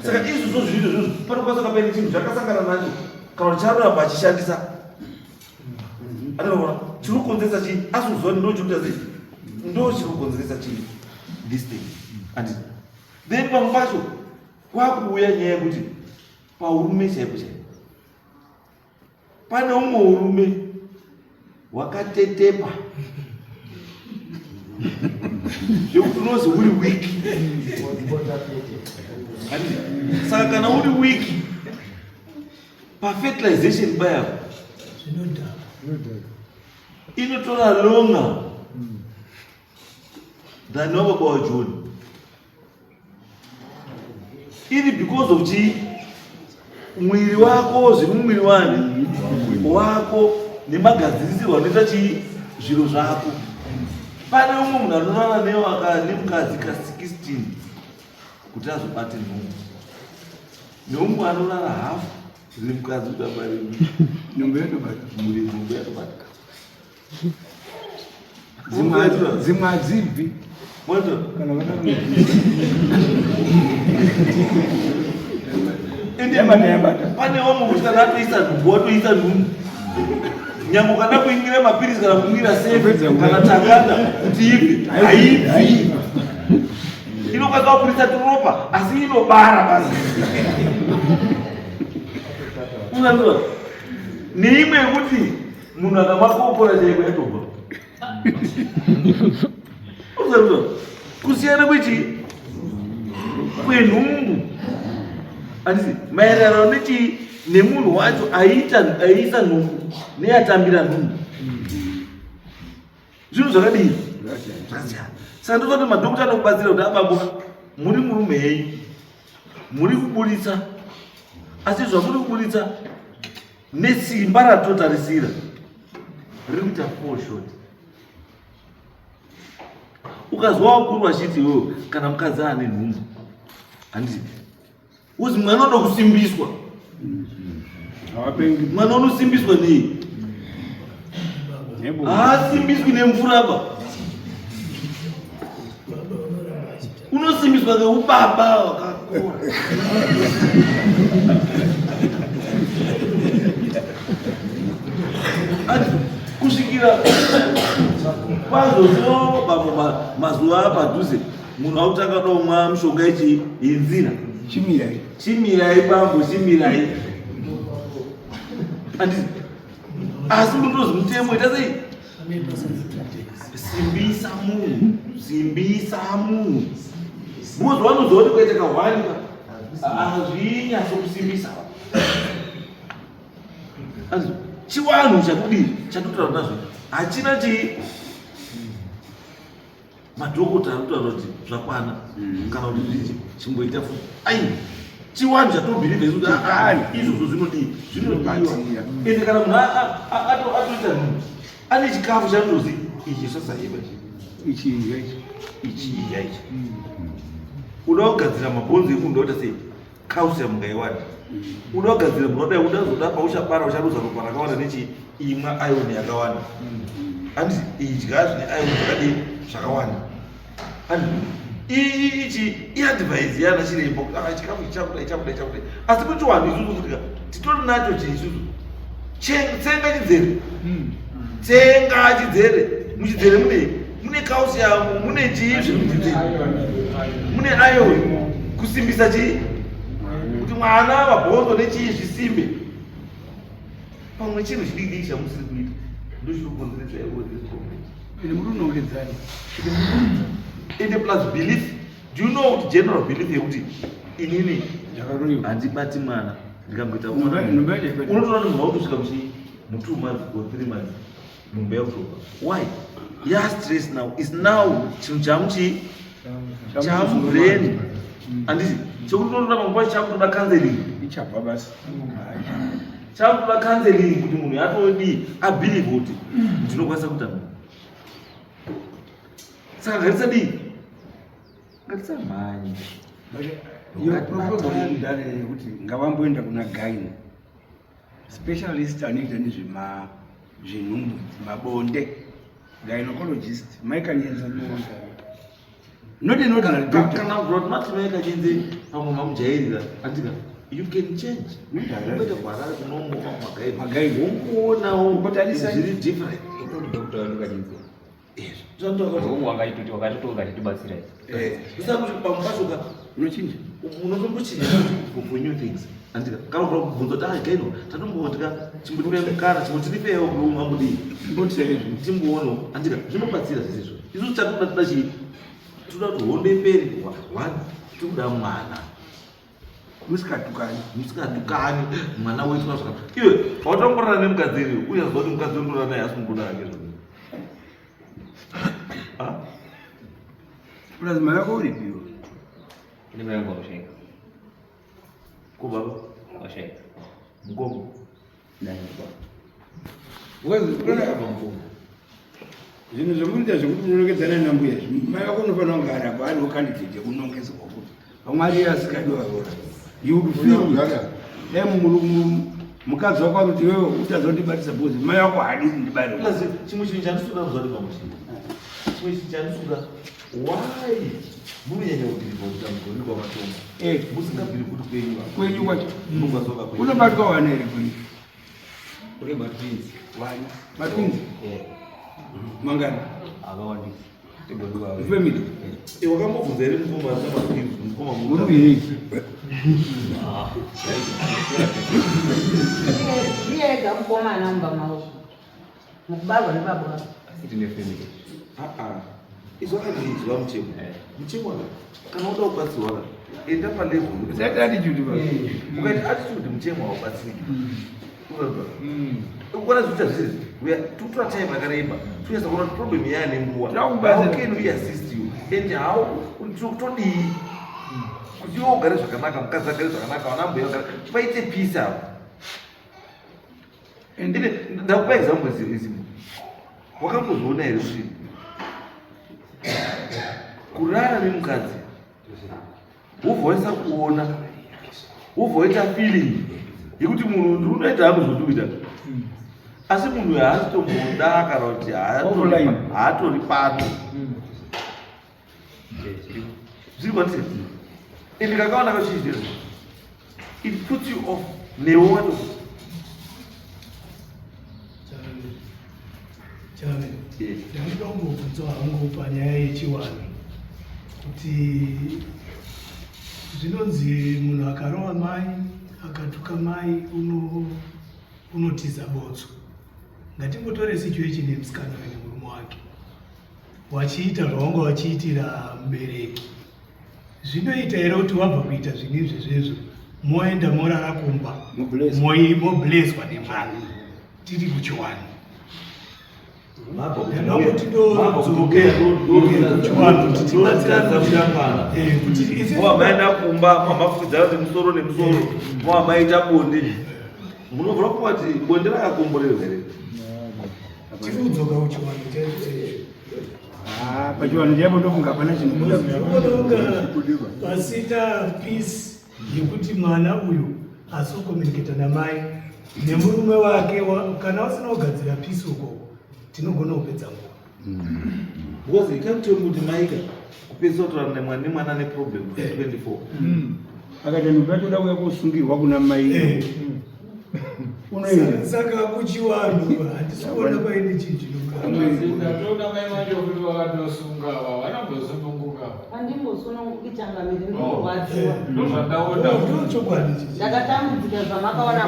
saka izvozvo zvinhu izvozvo panokwanisa kapaine chinhu zvakasangana nacho kana kuti charoramba achishandisa atinoona chinokonzeresa chii asikuziva ndochikuita sei ndo chinokonzeresa chii this thing anditi then pamwe pacho kwakuuya nyaya yekuti paurume chaipo chaipo pane umwe urume wakatetepa zvekuti unozi uri wiki saka kana uri wiki pafertilization bayapo inotora longer than wababa waJoni iri because of chii mwiri wako zviri mumwiri wako nemagadzirisirwa anoita chii zviro zvako pane umwe munhu anorara nemukadzi ka16 kuti azobate nhumbu neumwe anorara hafu nemukadzi kuti abare nhumbu yatobatika zimwe hadzibvi pane wamwe kuti kana atoisa nhumbu watoisa nhumbu nyango kana kuingira mapirisi kana kumwira sefe kana tangana kuti ibve haibvi inokwanisa kupurisa turopa asi inobara basi unaziva neimwe yekuti munhu akamwa kokora chaiko yatobva unaziva kusiyana kwechi kwenhumbu andisi maererano nechi nemunhu wacho aisa nhumbu neyatambira nhumbu zvinhu zvakadii zvakasiyana. Saka ndototi madhokota anokubatsira kuti abambuka muri murume henyu muri kuburitsa asi zvamuri kuburitsa nesimba ratotarisira riri kuita fall short. Ukazwa wakuru vachiti iwewe kana mukadzi ane nhumbu handiti uzi mwana unoda kusimbiswa. Mwana unosimbiswa nei? Haasimbiswi nemvura ba, unosimbiswa neubaba wakakura. Kusvikira kwazoso mazuva apadhuze munhu autanga domwa mishonga ichi yenzira chimirai bambo chimirai andisi asi mutozi mutemo ita sei simbisa munhu muzi wanozoona kuita kahwanika hazvinyatso kusimbisa chiwanhu chatodii chatotaura nazvo hachina madhokota anotaura kuti zvakwana kana kuti chimboita futi ai chiwanhu chatobhirivha kuti izvozvo zvinodii zvinodiwa ende kana munhu atoita nhumbu ane chikafu chanotozi ichi sasaiva ichi uda kugadzira mabhonzo emunhu ndoita sei calcium ngaiwani uda kugadzira munodai udazoda pauchabara ucharuza ropa rakawanda nechi imwa iron yakawanda handiti idya zvine iron zvakadii zvakawanda ichi iadvise yana chirembo kuti chikafu ichakuda asi muchiwanhu isusu kutika titori nacho chiisusu tsenga chidzere muchidzere mune calcium mune chii zvemuchidzere mune iron kusimbisa chii kuti mwana mabhonzo nechii zvisimbe pamwe chinhu chidiki chamusiri kuita ndochinokonzeresa ende plus belief. Do you know what general belief yekuti inini handibati mwana ndikamboita unotoona munhu wautosvika mu 2 months or 3 months mumba yakutoka why stress now is now chinhu chamubrain handiti chekuti unotoda manguva chakutoda counseling ichabva basi chakutoda counseling kuti munhu atodi abelieve kuti ndinokwanisa kuita saka ngatisadii ngatisamhanye kuti ngavamboenda kuna gaini specialist anoita nezvenhumbu mabonde gynecologist maikanyenza kana mati maikanyenze pamwe mamujairira atika you can change unoita kwarara kunomboka magaini wonguonawo zviri different usakutipamupasoka unochinja unotombochinja for new things andika kana kuda kubvunza kuti gaino tatombotika chimbotipe mukana chimbotiripeo kuamudii timboono andika zvinobatsira zvisizvo isusu chatoda toda chii toda kuti honde mberi one tikuda mwana musikatukani mwana wetu zvaka iwe wautongorana nemukadziri uyaziva kuti mukadzi undorana naye asi mukuda ake zvo lazima yako ulipiwa ile mlango usheka kubaba usheka mgomo ndani uwezi kuna hapa mgomo zvinhu zvomuita zvekuti munongedzana nambuya mai vako unofanira kunge ari apa ari wokandidhete unongedzwa kuti vamwari asikadiwa vora mukadzi wako anoti iwewe utazondibatisa bhozi mai vako haadi kuti ndibare chimwe chinhu chandisuda kuzvati pamuchini chimwe chinhu chandisuda why mumenyanya kubhirwa kuti amugoni kwamatombo musingabhiri kuti kwenyu kwacho unobatwa wana here kwenyu kune matwins matwins mangani akawandisa family wakambobvunza here mukoma muruviri iyega mukomana mumba mavo mukubarwa nebaba tine family izvo akazviziva muchemo muchemo kana uda kubatsirwa enda palevel That attitude was. ukaita attitude muchemo haubatsiriki ukona zviita zvizvi tutora time yakareba tunyasa kuona kuti problem yaane nguva how can we assist you and how todii kuti iwo ugare zvakanaka mukadzi agare zvakanaka vanambuya vagare paite peace apo ndakupa example zimwe wakambozoona here kuti kurara nemukadzi wobvaisa kuona wobvaita feeling yekuti munhu unoita hangu zvotuita asi munhu haasitomboda kana kuti haatori pano zviri kwanise ende kakaona kachiizvizvo it puts you off newo wato chave ndangobvunzwa hangu panyaya yechiwanhu kuti zvinonzi munhu akarowa mai akatuka mai unotiza botso. Ngatimbotore situation yemusikana nemurume wake wachiita zvawanga wachiitira mubereki, zvinoita here kuti wabva kuita zvinhu izvezvezvo moenda morara kumba mobleswa nemwana tiri kuchiwanhu maenda kumba mamafukidzana nemusoro nemusoro mamaita bonde munobvura kumati bonde rakakomborerwa here tiri kudzoka kuchiwanhu pachiwanhu chaipo ndokunga hapana chinonga pasina peace yekuti mwana uyu asokomuniketa namai nemurume wake. Kana usina kugadzira peace ukoko tinogona kupedza nguva because ikamutemu kuti maika kupedza kutorana nemwana neproblem 24 akati ndatoda kuya kusungirwa kuna mai saka kuchiwanhu handisikuona paine chinhu chinogatoda mai vacho kuti vakatosunga ava vanambosununguka andimbosunungukichangamiri ndinorwadziwa ndochokwadi ndakatambudzika zvamakaona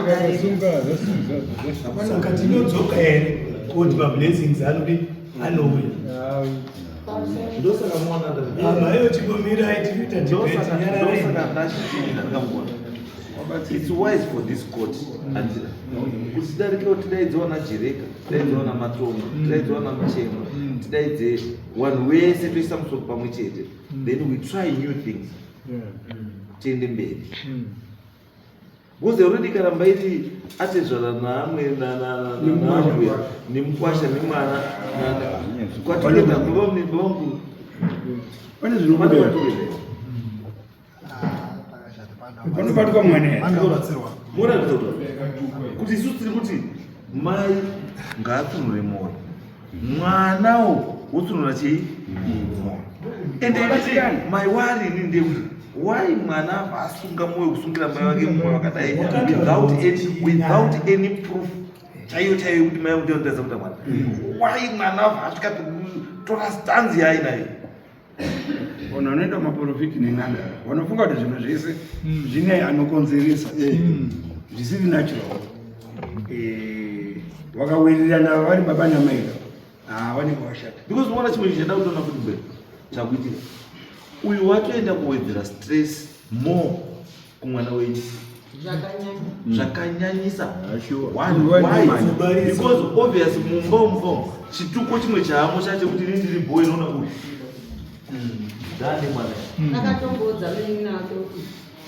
saka tinodzoka here kuti mablessings anodi anouya ndosaka mwana maiyo chimbomirai tinoita ndosaka it's wise for this court andira kuti tidarike kuti tidaidzewa najereka tidaidzewa namatongo tidaidzewa namuchema tidaidze vanhu vese toisa musoro pamwe chete then we try new things tiende mberi because already karamba iri atezvara naamwe naambuya nemukwasha nemwana kwatikuenda vangu pane zvinokuda panobatwa mwana muratidza kuti isusu tiri kuti mai ngaatsunure mwoyo mwanawo wotsunura chii mwoyo ende mai warini ndekuti why mwana abva asunga mwoyo kusungira mai wake mwoyo wakadai without any proof chaiyo chaiyo kuti mai ndiotaisa kuta mwana why mwana abva asvika tora stanzi yainayo vanhu vanoenda maprofiti nen'anga vanofunga kuti zvinhu zvese zvine anokonzeresa zvisiri natural. Vakawirirana vari baba namai vanenge vashata because unoona chimwe chichada kutoona kuti mberi chakuitika uyu watoenda kuwedzera stress more kumwana wenyu zvakanyanyisa. Because obviously mumba umufamo chituko chimwe chahamo chacho kuti ini ndiri boy noona uyu ndane mwana akatomboudza munin'ina wake kuti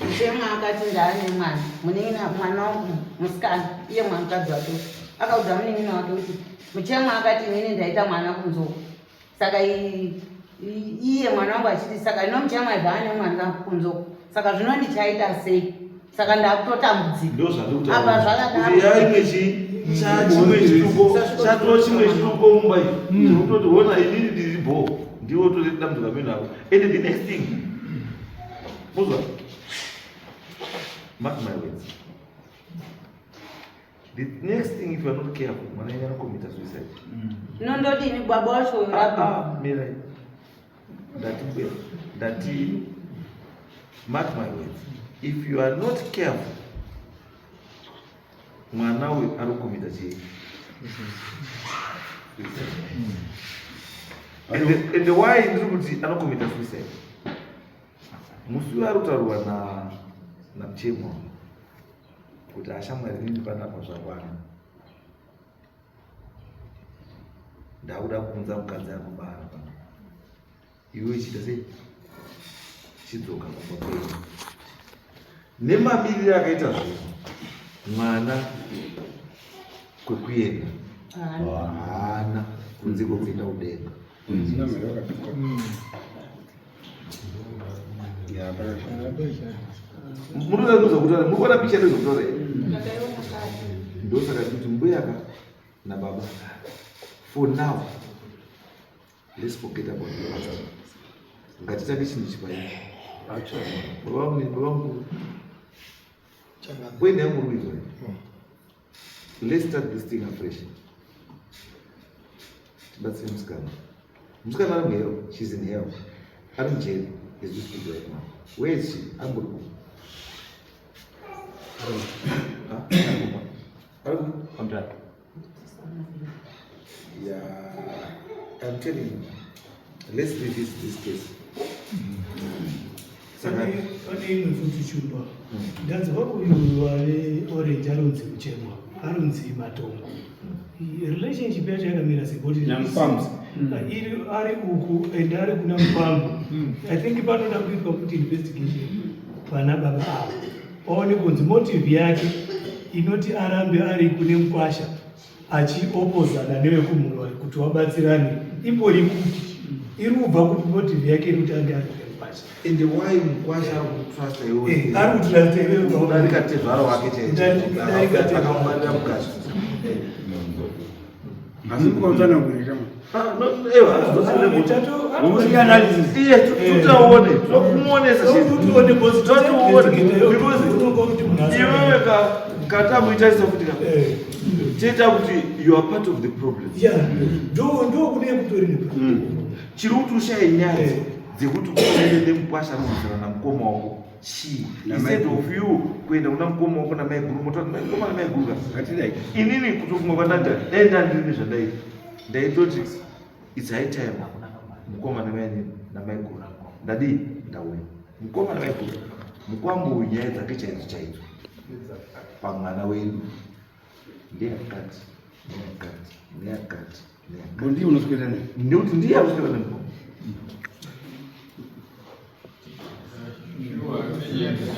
muchemwa akati ndaane mwana munin'ina mwana wangu musikana iye mwanakadzi wake akaudza munin'ina wake kuti muchemwa akati inini ndaita mwana kunzoko saka iye mwana wangu achiti saka ino muchemwa ibva ane mwana kunzoko saka zvino ndichaita sei saka ndakutotambudzika apa zvakadaroimwe chimwe chituko mumba iyi kutoti ona inini ndiri bho ndiwo todambudzika meno ako and the next thing muzwa mark my words the next thing if you are not careful mwana yenyu anocommita suicide nondodini baba wacho yorapa mirai ndati mark my words if you are not careful mwana uyu anocommita chii And why ndiri kuti anocommita suicide musi ari kutaurwa na Muchemwa kuti ashamwari nini panapa zvakwana ndakuda kuunza mukadzi anobara iwe chita sei chidzoka pamba penyu nemamiriro akaita zvinhu mwana kwekuenda haana kunze kwekuenda kudenga munoza kutaura murikuona picha nezokutaura ndosaka kuti mbuyaka nababa for now let's forget about it. Ngatitake chinhu chipaii baba mukuru when I'm with let's start this thing afresh. That's Muskana. Muskana is hell. She's in hell. I'm in jail. Is this people right now? Where is she? I'm going to go. I'm done. Yeah, I'm telling you. Let's revisit this case. Pane imwe futi shumba ndanzwa uyu wari orange arunzi Muchemwa arunzi Matongo relationship yacho yakamira seboti iri ari uku and ari kuna Mupambo. I think panoda kuitwa kuti investigation pana baba avo aone kunzi motive yake inoti arambe ari kune Mukwasha achiopozana nevekumurwa kuti wabatsirane imbori kuti iri kubva kuti motive yake iri kuti ange ari and why Mukwasha trust you? Ari kutrust iwe udarika tezvaro wake chete akamubandira mukati asi mukautana kuita tutaone tokumuonesa iwewe katamuitarisa kuti cheta kuti you are part of the problem ndo kune kutori chiri kuti ushaye nyaya dzekuti kuende neMukwasha anozana namukoma wako instead of you kuenda kuna mukoma wako namai guru mototi mukoma namai guru ngatidai inini kutokumwe kwandanda daenda ndiri zvandai ndaitoti it's high time mukoma namai guru ndadi ndauya mukoma namai guru mukwambo nyaya dzake chaidzo pamwana wedu ndeyakati bondi unoswera ne ndikuti ndiye akuswera nemukoma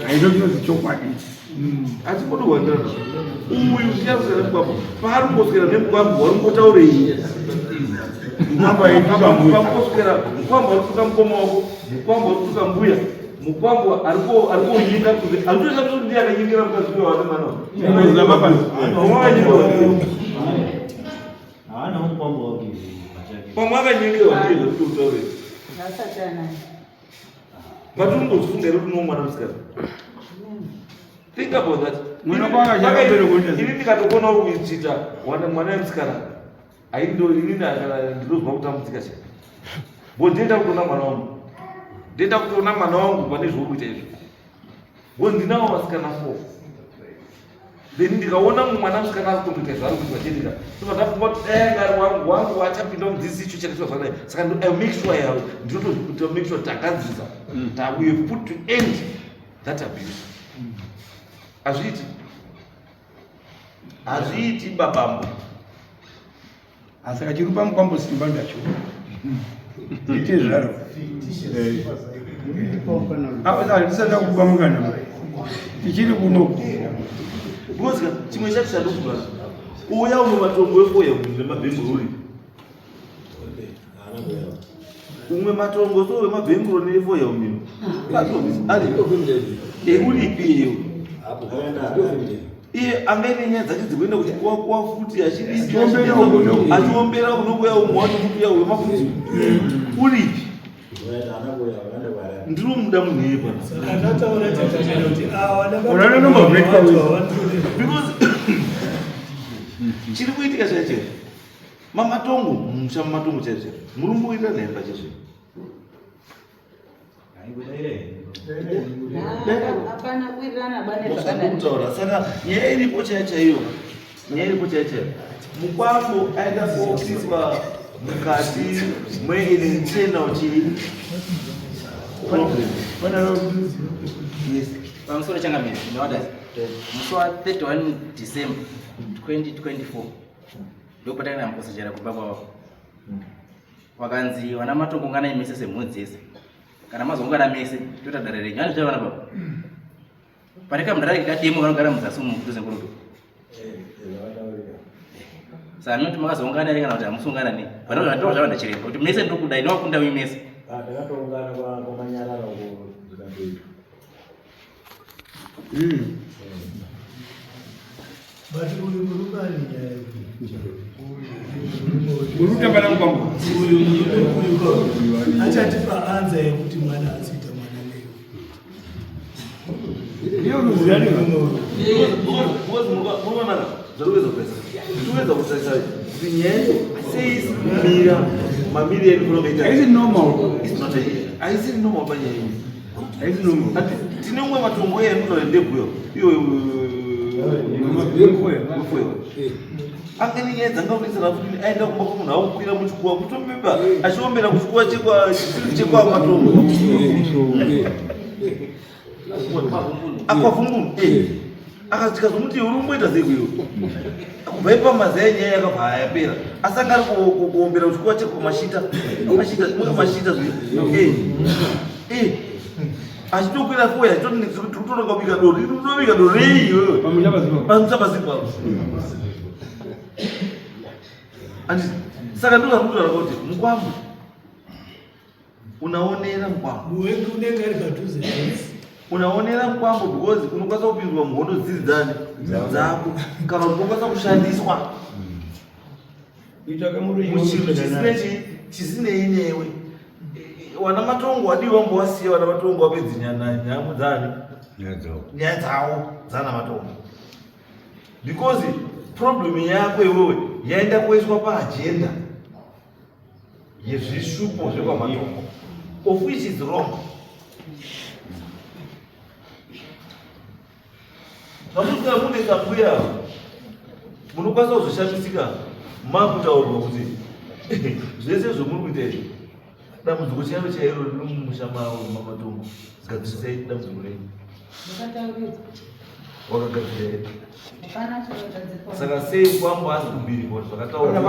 aidokinozi chokwadi atikoda kuwandirana uyu ndiyakuswera nemukoma paari kungoswera nemukamba wari kungotaurei pamukoswera mukwamba ari kutuka mukoma wako mukwamba ari kutuka mbuya mukwamba arikonyika arikutoita kuti ndiye akanyikira mukadzi uyo wane pamwe akanyikirwa ndiye kuti utaurei patungozifunga kuti no mwana musikana think about that ini ndikatokona uri kuichita mwana wemusikana inini ndinozwa kutambudzika chete bo ndienda kutoona mwana wangu pane zvori kuita izvo bo ndinawo vasikana 4 then ndikaona mwana musikana ari kutomboita zvaari kuitwa chetika ndobva kuti ngari wangu achapinda mudzidzisi icho chakaitwa zvakadai saka I make sure yawo ndinoto make sure takadzisa that we have put to end that abuse. Azviiti babambo asaka chiri pamukwambo simba ndacho ite zvaro apa ndisada kubamukana mai tichiri kuno because chimwe chacho chadokubva uya umwe matombo wefoya nemabhengururi umwe matombo so wemabhenguro nefoya umino uripiyo iye angaine nyaya dzake dzekuenda kuchikuwa futi achiombera kunokuya umwe wacho mukuya wemafuti uripi ndiri muda munhu yepa because chiri kuitika chaicho mamatongo musha mamatongo chaicho muri mboita nhemba chezvo kutaura saka nyaya iripo chaichaiyo mukwambo aenda kopiswa mukati mweinternal pamusoro changamire noda musi wa 31 December 2024 ndopatakana mukosachera kumba kwavo wakanzi vana matongo ngana imese semhudzi dzese kana mazongana mese totadare renyu ani zvavana baba pareka mundarake kademo vanogara mudzasi mudhuze ngurudo saka noti makazoungana ere kana kuti hamusungana nei vanaa ndo zvava ndachiremba kuti mese ndokudai nowakunda wimese takatoungana kwamanyarara uko But uyu murubani urutamba namkwambo achatipa anza yekuti mwana asita mwana leo. Leo nuzani munoona zvaruweza kupesa tituweza kutarisa kuti nyaya seismira mamiliyoni kunokaita haisi normal haisiri normal panyaya iyi haisi normal tine umwe matombo eyanunoa ndebhuyo iyo angani nyaya dzanga kuisira kuti aenda kumba kumunhu aukwira muchikuwa kutomemba achiombera kuchikuwa chekwa matombo akwavumbunu akazikazomuti uri umboita sekuyo kubva ipamazi yanyaya yakabva yapera asi anga ari kuombera kuchikuwa chekwamashita mashita achitokwira foya totonoka kubika dori unobika dori rei iwewe pamuchapazipa saka ndozvarikutaura kuti mukwambo unaonera mukwambo Muwengi unenge ari padhuze unaonera mukwambo because unokwanisa kupinzwa muhondo dziri dzani dzako kana kuti unokwanisa kushandiswa muchinhu chisinei newe wana matongo wadiwa mbowasiya wana matongo wapedzi nyamu dzani nyaya dzawo dzana matongo because problem yako iwewe yaenda kuiswa paagenda yezvishupo zvekwamatongo of which is wrong. Namusika muneka kuya munokwanisa kuzoshamisika makutaurirwa kuti zvese zvomuri kuita izvi dambudziko chairo chairo riri mumusha mavo mamatongo zikadzisisai dambudziko renyu wakagadzira saka sei kwambo asi kumbirikwa kuti zvakataura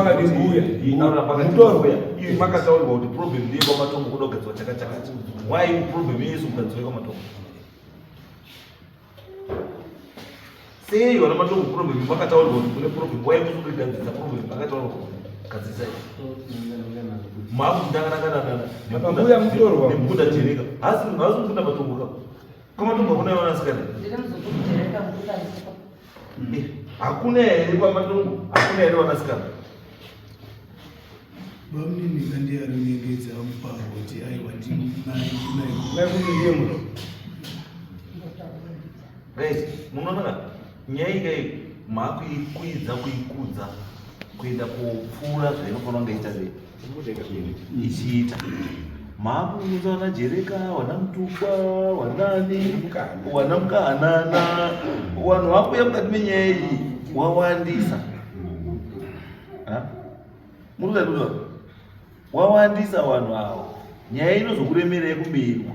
makataurirwa kuti problem ndeye kwamatongo kuda kugadzirwa chakachakati why problem yesu kugadzirwa kwamatongo sei wana matongo problem makataurirwa kuti kune problem why musi kuigadzirisa problem makataurirwa kuti gadzisai nemukunda jereka asi mukunda matombo kapa kwamatombo hakuna yawanasikana hakuna here kwamatombo hakuna here wanasikana Bamunini kandi arongengedza mupavo kuti aiwa ndimaikundiemo right munoona nyaya ikai makuikwidza kuikudza kuenda kupfuura zvainofanira kunge ita ichiita makuudza wana jereka wana mutukwa wanani wana mukahanana vanhu vakuya mukati menyaya iyi wawandisa muri kutaura wawandisa vanhu avo nyaya inozokuremerei kubeirwa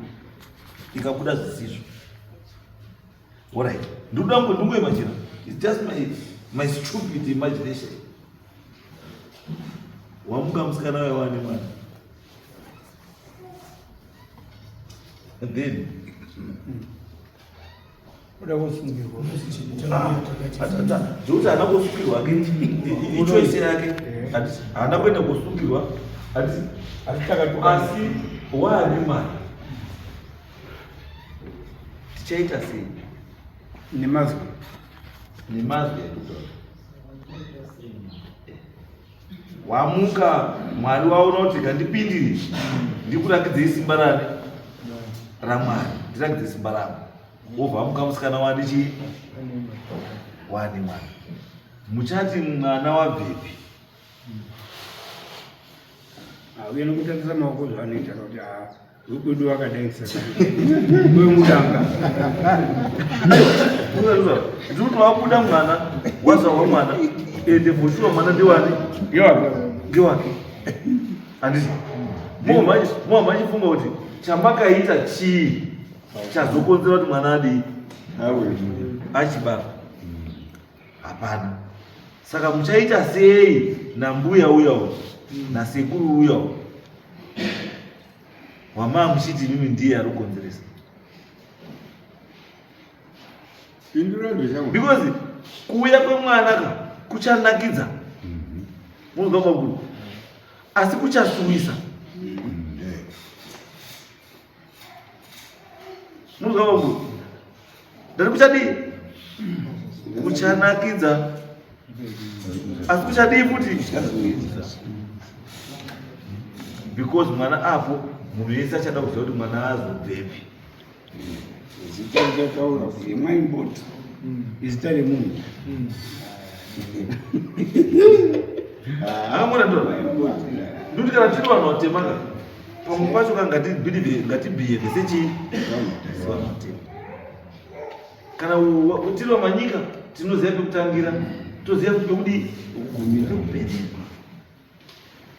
ikabuda zvisizvo alright ndoda ndingoimagina its just my stupid imagination wamuka musikana wawane mwana and then uda kusungirwa zvokuti haana kusungirwa ake ichoise yake haana kuenda kusungirwa asi waane mwana tichaita sei nemazwi wamuka mwari waona kuti ngandipindire ndikurakidzei simba rani ramwari ndirakidzei simba rangu wobva wamuka musikana wani chii wani mwana muchati mwana wabvepi uye nokutambisa maoko zvanoita kuti ukwedu wakadaisa wemudanga ndikuti wabuda mwana wazvarwa mwana ende vhoshuwa mwana ndiwani ndiwake Handiti machifunga kuti chamakaita chii chazokonzera kuti mwana adii achibara. Hapana. Saka muchaita sei nambuya uya nasekuru uya wamaa muchiti mimi ndiye anokonzeresa? Because kuuya kwemwana kuchanakidza munhu kakakuru, asi kuchasuwisa munhu kakakuru. Ndati kuchadii? Kuchanakidza asi kuchadii futi? Because mwana apo munhu yese achada kuziva kuti mwana azobvepi. Izita remunhu akamona ndo nduti kana tiri vanhu vatemaka pamwe pacho ngatibhiyevhe sechi vanotema. Kana tiri vamanyika tinoziva pekutangira, toziva kuti pekudi kugumira kuperera.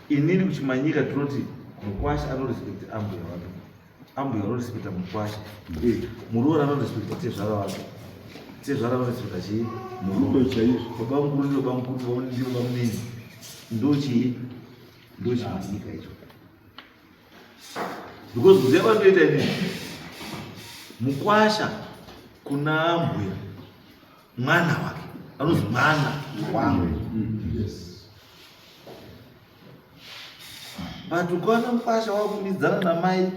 Inini kuchimanyika tinoti mukwasha anorespekta ambuya wake, ambuya anorespekta mukwasha, muroora anorespekta tezvara wake, tezvara anorespekta chii muroora, baba mukuru ndiwo baba mukuru, ndiwo baba munini. Ndochii? Ndochimanyika icho. Because kuziva kwandoita inini mukwasha kuna ambuya mwana wake anozi mwana wangu. But ukana mukwasha wakufungidzana namai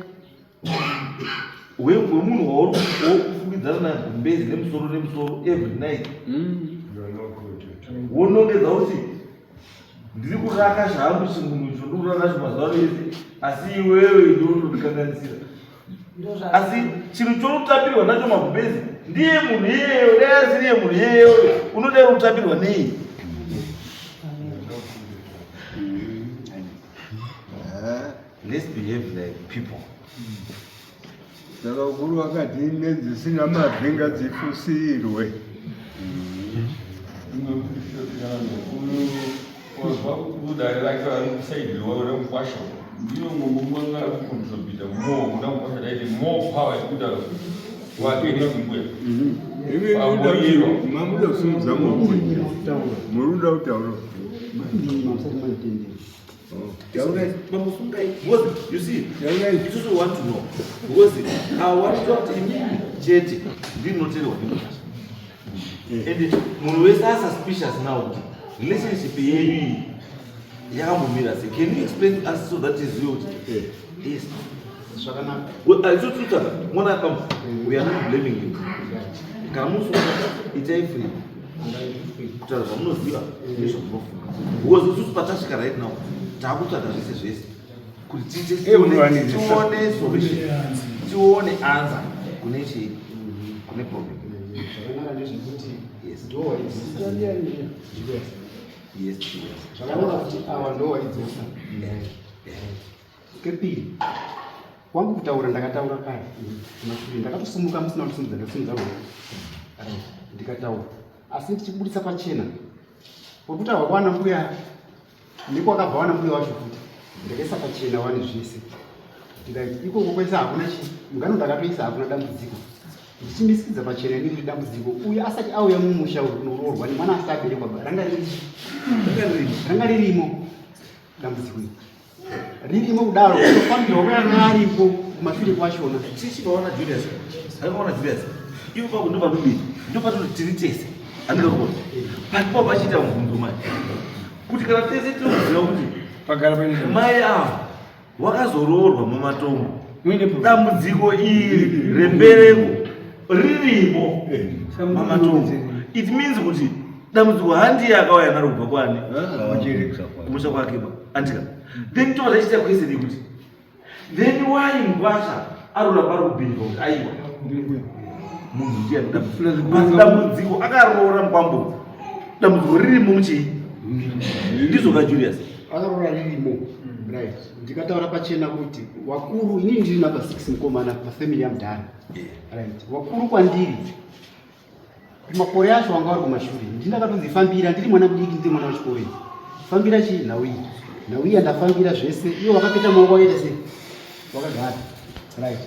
wemunhu waurikufungidzana nagumbezi nemusoro every night, wonongedza kuti ndiri kuraka zvangu chimunhu icho ndikuraka mazuva ese, asi iwewe ndondikanganisira. Asi chinhu chorutambirwa nacho magumbezi ndiye munhu iyeyo, dai asiriye munhu iyeyo unodai rutambirwa nei? Let's behave like people. Saka ukuru wakati nedzisina mabhinga dzifusirwe. You see, you just want to know. Because I want to immediately did not tell what. And munhu wese are suspicious now. Relationship yeyu yakamumira sei? Can you explain us so that is you? Yes. Well, I just told her, we are not blaming you. Kamusu, it's a free. Because this patashika right now. Takuta that this is this. Could teach tione solution, tione answer. Kunechi, kune problem. Yes. Yes. Kepili kwangu kutaura ndakataura kare ndakatosumuka musina kusimudza ndasimudza wewe ndikataura asi ndichibudisa pachena pokutaura kwana mbuya ndiko akabva wana mbuya wacho kuti ndakaisa pachena wane zvese ndikati ikoko kwese hakuna mugano ndakatoisa hakuna dambudziko ndichimisikidza pachena ndiri dambudziko uye asati auya mumusha unoroorwa nemwana asati aberekwa ranga ririmo dambudziko ririmo kudaro unofanirwa kuya aripo kumashure kwachona tichivaona Julius aivaona Julius ivo pakundo padubi ndo patoti tiri tese andikakona patipo pachita mubvunzo mai kuti kana tese tinoziva kuti pagara paine mai avo wakazoroorwa mumatongo dambudziko iri rembereko ririmo mamatongo. It means kuti dambudziko handiye akauya naro kubva kwani kumusha kwake andika. Then told us that question. Then why in Gwasha aroramba rubingo kuti aiwa munhu ndiye dambudziko akaroora mupambo dambudziko ririmo muchii ndizvo ka Julius akaroora ririmo right. Ndikataura pachena kuti wakuru inini ndiri namba 6 mukomana pafamily yamudhara right. Wakuru kwandiri makore acho wanga vari kumashure ndindakatodzifambira ndiri mwana mudiki ndiri mwana wechikoro fambira chii nhau iyi ndauya ndafambira zvese iwo wakapeta maoko waita sei wakagara right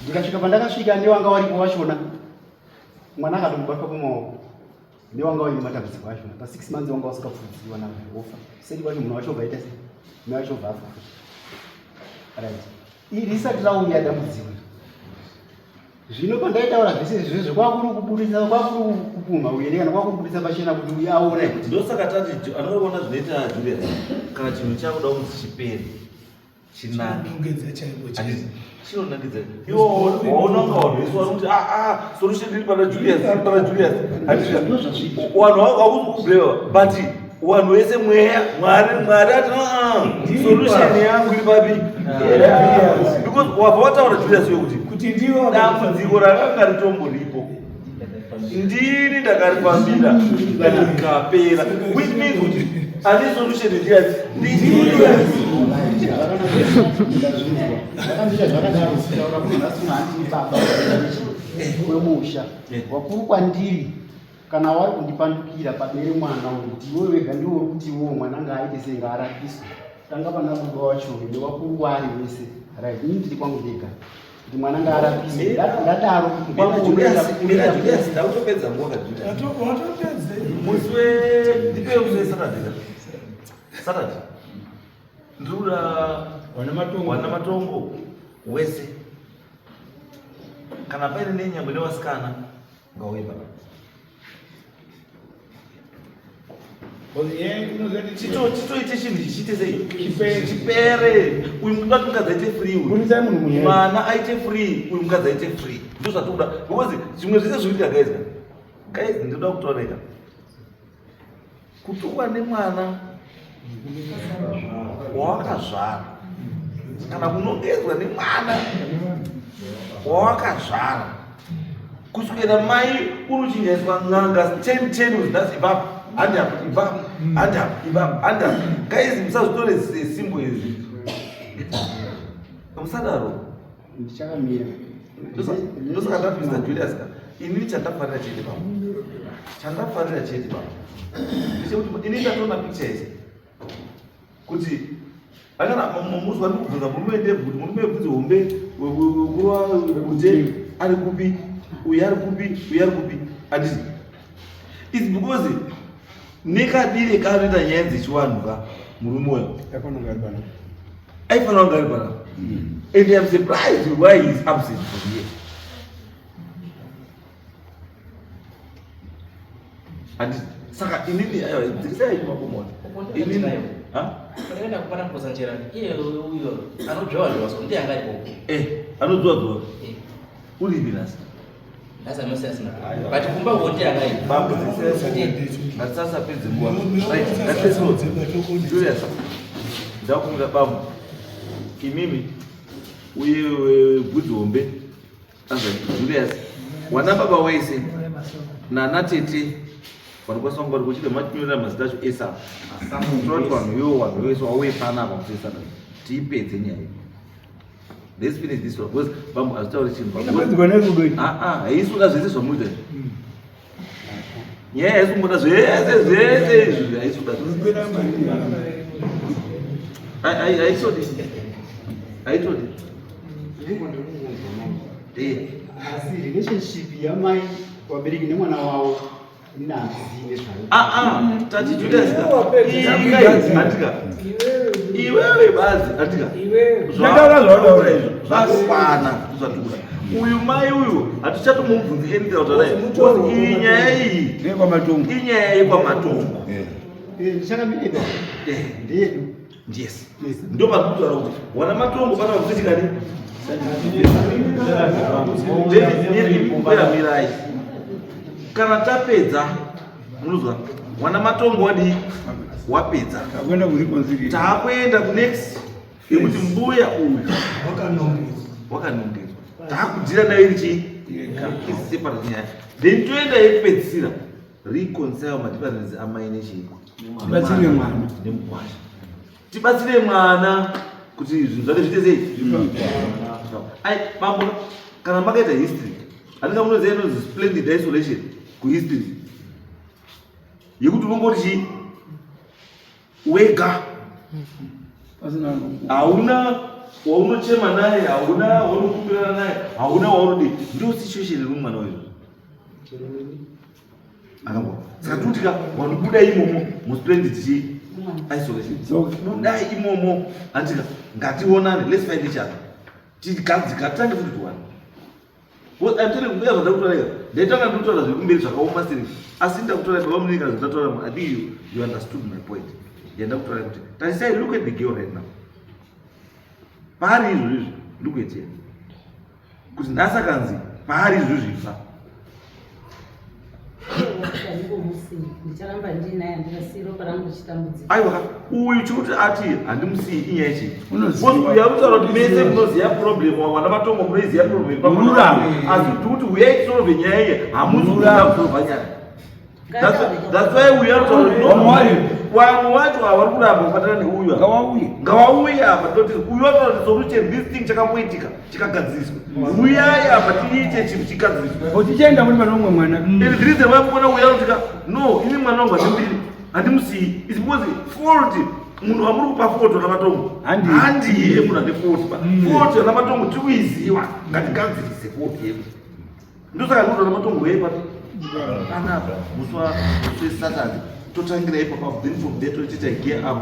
ndikasvika pandakasvika newanga waripo wachona mwana akatomubata kumaoko newanga waine matambudziko achona pa6 months wanga wasingapfudziwa naofa seri kwacho munhu wacho vaita sei munhu wacho bvafa right iri risati rauya dambudziko zvino pandaitaura zvese izvozvo kwakuri kubudisa kwakuri kupuma uye kana kwakuri kubudisa pachena kuti uye aone kuti ndosaka tati anoona zvinoita Julius kana chinhu chakuda kuti chipere chinongedza chaipo chinonakidza iwo waona nga warwiswa kuti solution iri pana Julius wanhu vakakubhulewa but wanhu wese mweya mwari ati solution yangu iri papi because wabva wataura Julius yokuti ndiwo dambudziko rakanga ritomboripo ndini ndakarifambira rikapera which means kuti ane solution ndiyati ndakambira zvakadaro kutaura kuti nhasina handini baba wemusha wakuru kwandiri kana wari kundipandukira pabere mwana kuti iwe wega ndiwo kuti iwo mwana ngaaite sei ngaarapiswa tanga pana baba wacho newakuru waari wese right ini ndiri kwangu ndega kuti mwana ngaarapiswe ndadaro Julius ndautopedza nguva watopedze musi ndipeuse Saturday ndikuda wana matongo wese kana paine nenyangwe nevasikana ngauye baba chitoite chinhu chichiite sei chipere uyu mukadzi mukadzi aite free uyu mwana aite free uyu mukadzi aite free ndo zvatikuda because zvimwe zvese zvikuita guys ndinoda kutaurika kuti uwane mwana wawakazvara kana kunongedzwa nemwana wawakazvara kuswera mai uruchinyaiswa n'anga 10 uzinasi ipapo anda guys musazvitore simbo izvi musadaro ndichakamira ndosaka ndabvisa Julius inini chandafarira chete baba ndechekuti inini ndatoona picture idzi kuti akana muzi wari kubvunza murume ndebvudi murume webvudzi hombe wekuruwa ute ari kupi uyu ari kupi handiti its because nekadire kanoita nyaya dzechivanhu ka murume uyo aifanira kunge ari pana and I'm surprised why he is absent from here handiti saka inini dzikisai makomona inini Panaenda kupata kusanjera iye uyo anodzvawa zvaso ndiye angaripo anodzvawa uri binasa ndasa mose asina but kumba wote angai bambo sasa pedzi nguwa right Julius ndakufunga bambo imimi uye bvudzi hombe anza Julius wana baba wese nana tete varikosanga vari kuchida matinyorera mazita acho esa toti vanhu vese wauye panapa kutesana tiipedze nyaya let's finish this one because bambo hazitauri chinhu haisuda zvese zvamuita nyaya haisungona zvese izvi haisuda haitodi asi relationship yamai wabereki nemwana wavo tati Julius atika iwewe bazi atika zvakwana zvatura uyu mai uyu hatichatomubvunzi anything utarai inyaya iyi inyaya yekwamatongo ndichakamireda ndedu yes ndo pakutaura kuti wana matongo pana vakuzitikani ndeyamirai kana tapedza munozwa wana matongo wadi wapedza taakuenda kunext yekuti mbuya uyu wakanongedzwa taakudhira nayo iri separate nyaya then toenda yekupedzisira reconcile madifference amai nemukwasha tibatsire mwana kuti zvinhu zvake zviite sei bambo kana makaita history handinga munoziva inonzi splendid isolation kuhistory yekuti unongoti wega hauna waunochema naye, hauna waunokumbirana naye, hauna waunodi. Ndio situation iri mwana wewe akabo saka tutika wanobuda imomo musplendid isolation buda imomo antika ngationane, let's find each other tikadzikatange futi tuwane. What I'm telling you, we have a doctor. They don't have doctors who make a woman thing. I think doctor, I think you understood my point. The doctor, I say, look at the girl right now. Pahari is look at it. Because Nasa Kanzi, Pahari is usually far. Aiwa uyu chuti ati handimsi inyachi uyautaura kuti mese munoziya problem wanamatongo munoiziya problem asi kuti uyai solve nyaya iyi hamuziuda kusolva nyaya. That's why we have to wamwe wacho havari kuramba kubatana neuyu ngawauye apa toti uyu wataura solution this thing chakamboitika chikagadziriswa uyai apa tiite chinhu chigadzirisa tichaenda muri panomwe mwana the reason why kuona uya unotika no ini mwana wangu hatimbiri handimusii is because fault munhu wamuri kupa foto namatongo handiye munhu ane foto namatongo tikuiziva ngatigadzirise foto yedu ndosaka ndinoda namatongo yepa anapa muswa Saturday totangira ipapo then from there tochita gear up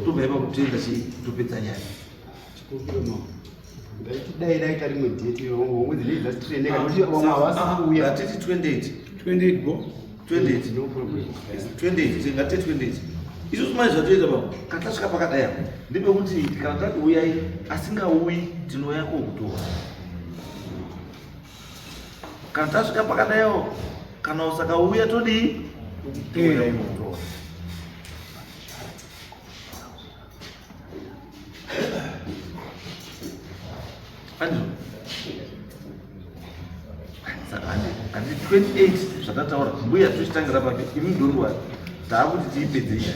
tobva ipapo toenda topedza nyaya dai tari mudate mwedzi lei dzasitirendeka kuti vamwe havasi atiti 28 go 28 no problem 28 tingate 28 izvo zvimai zvatoita pamo kana tasvika pakadai apo ndepekuti kana tati uyai asingauyi tinouya kokutora kana tasvika pakadaiwo kana usakauya todii kutora imotora. Andrew, saka handi 28 zvakataura mbuya tochitangira pake imi don't worry taakuti tiipedze nyaya.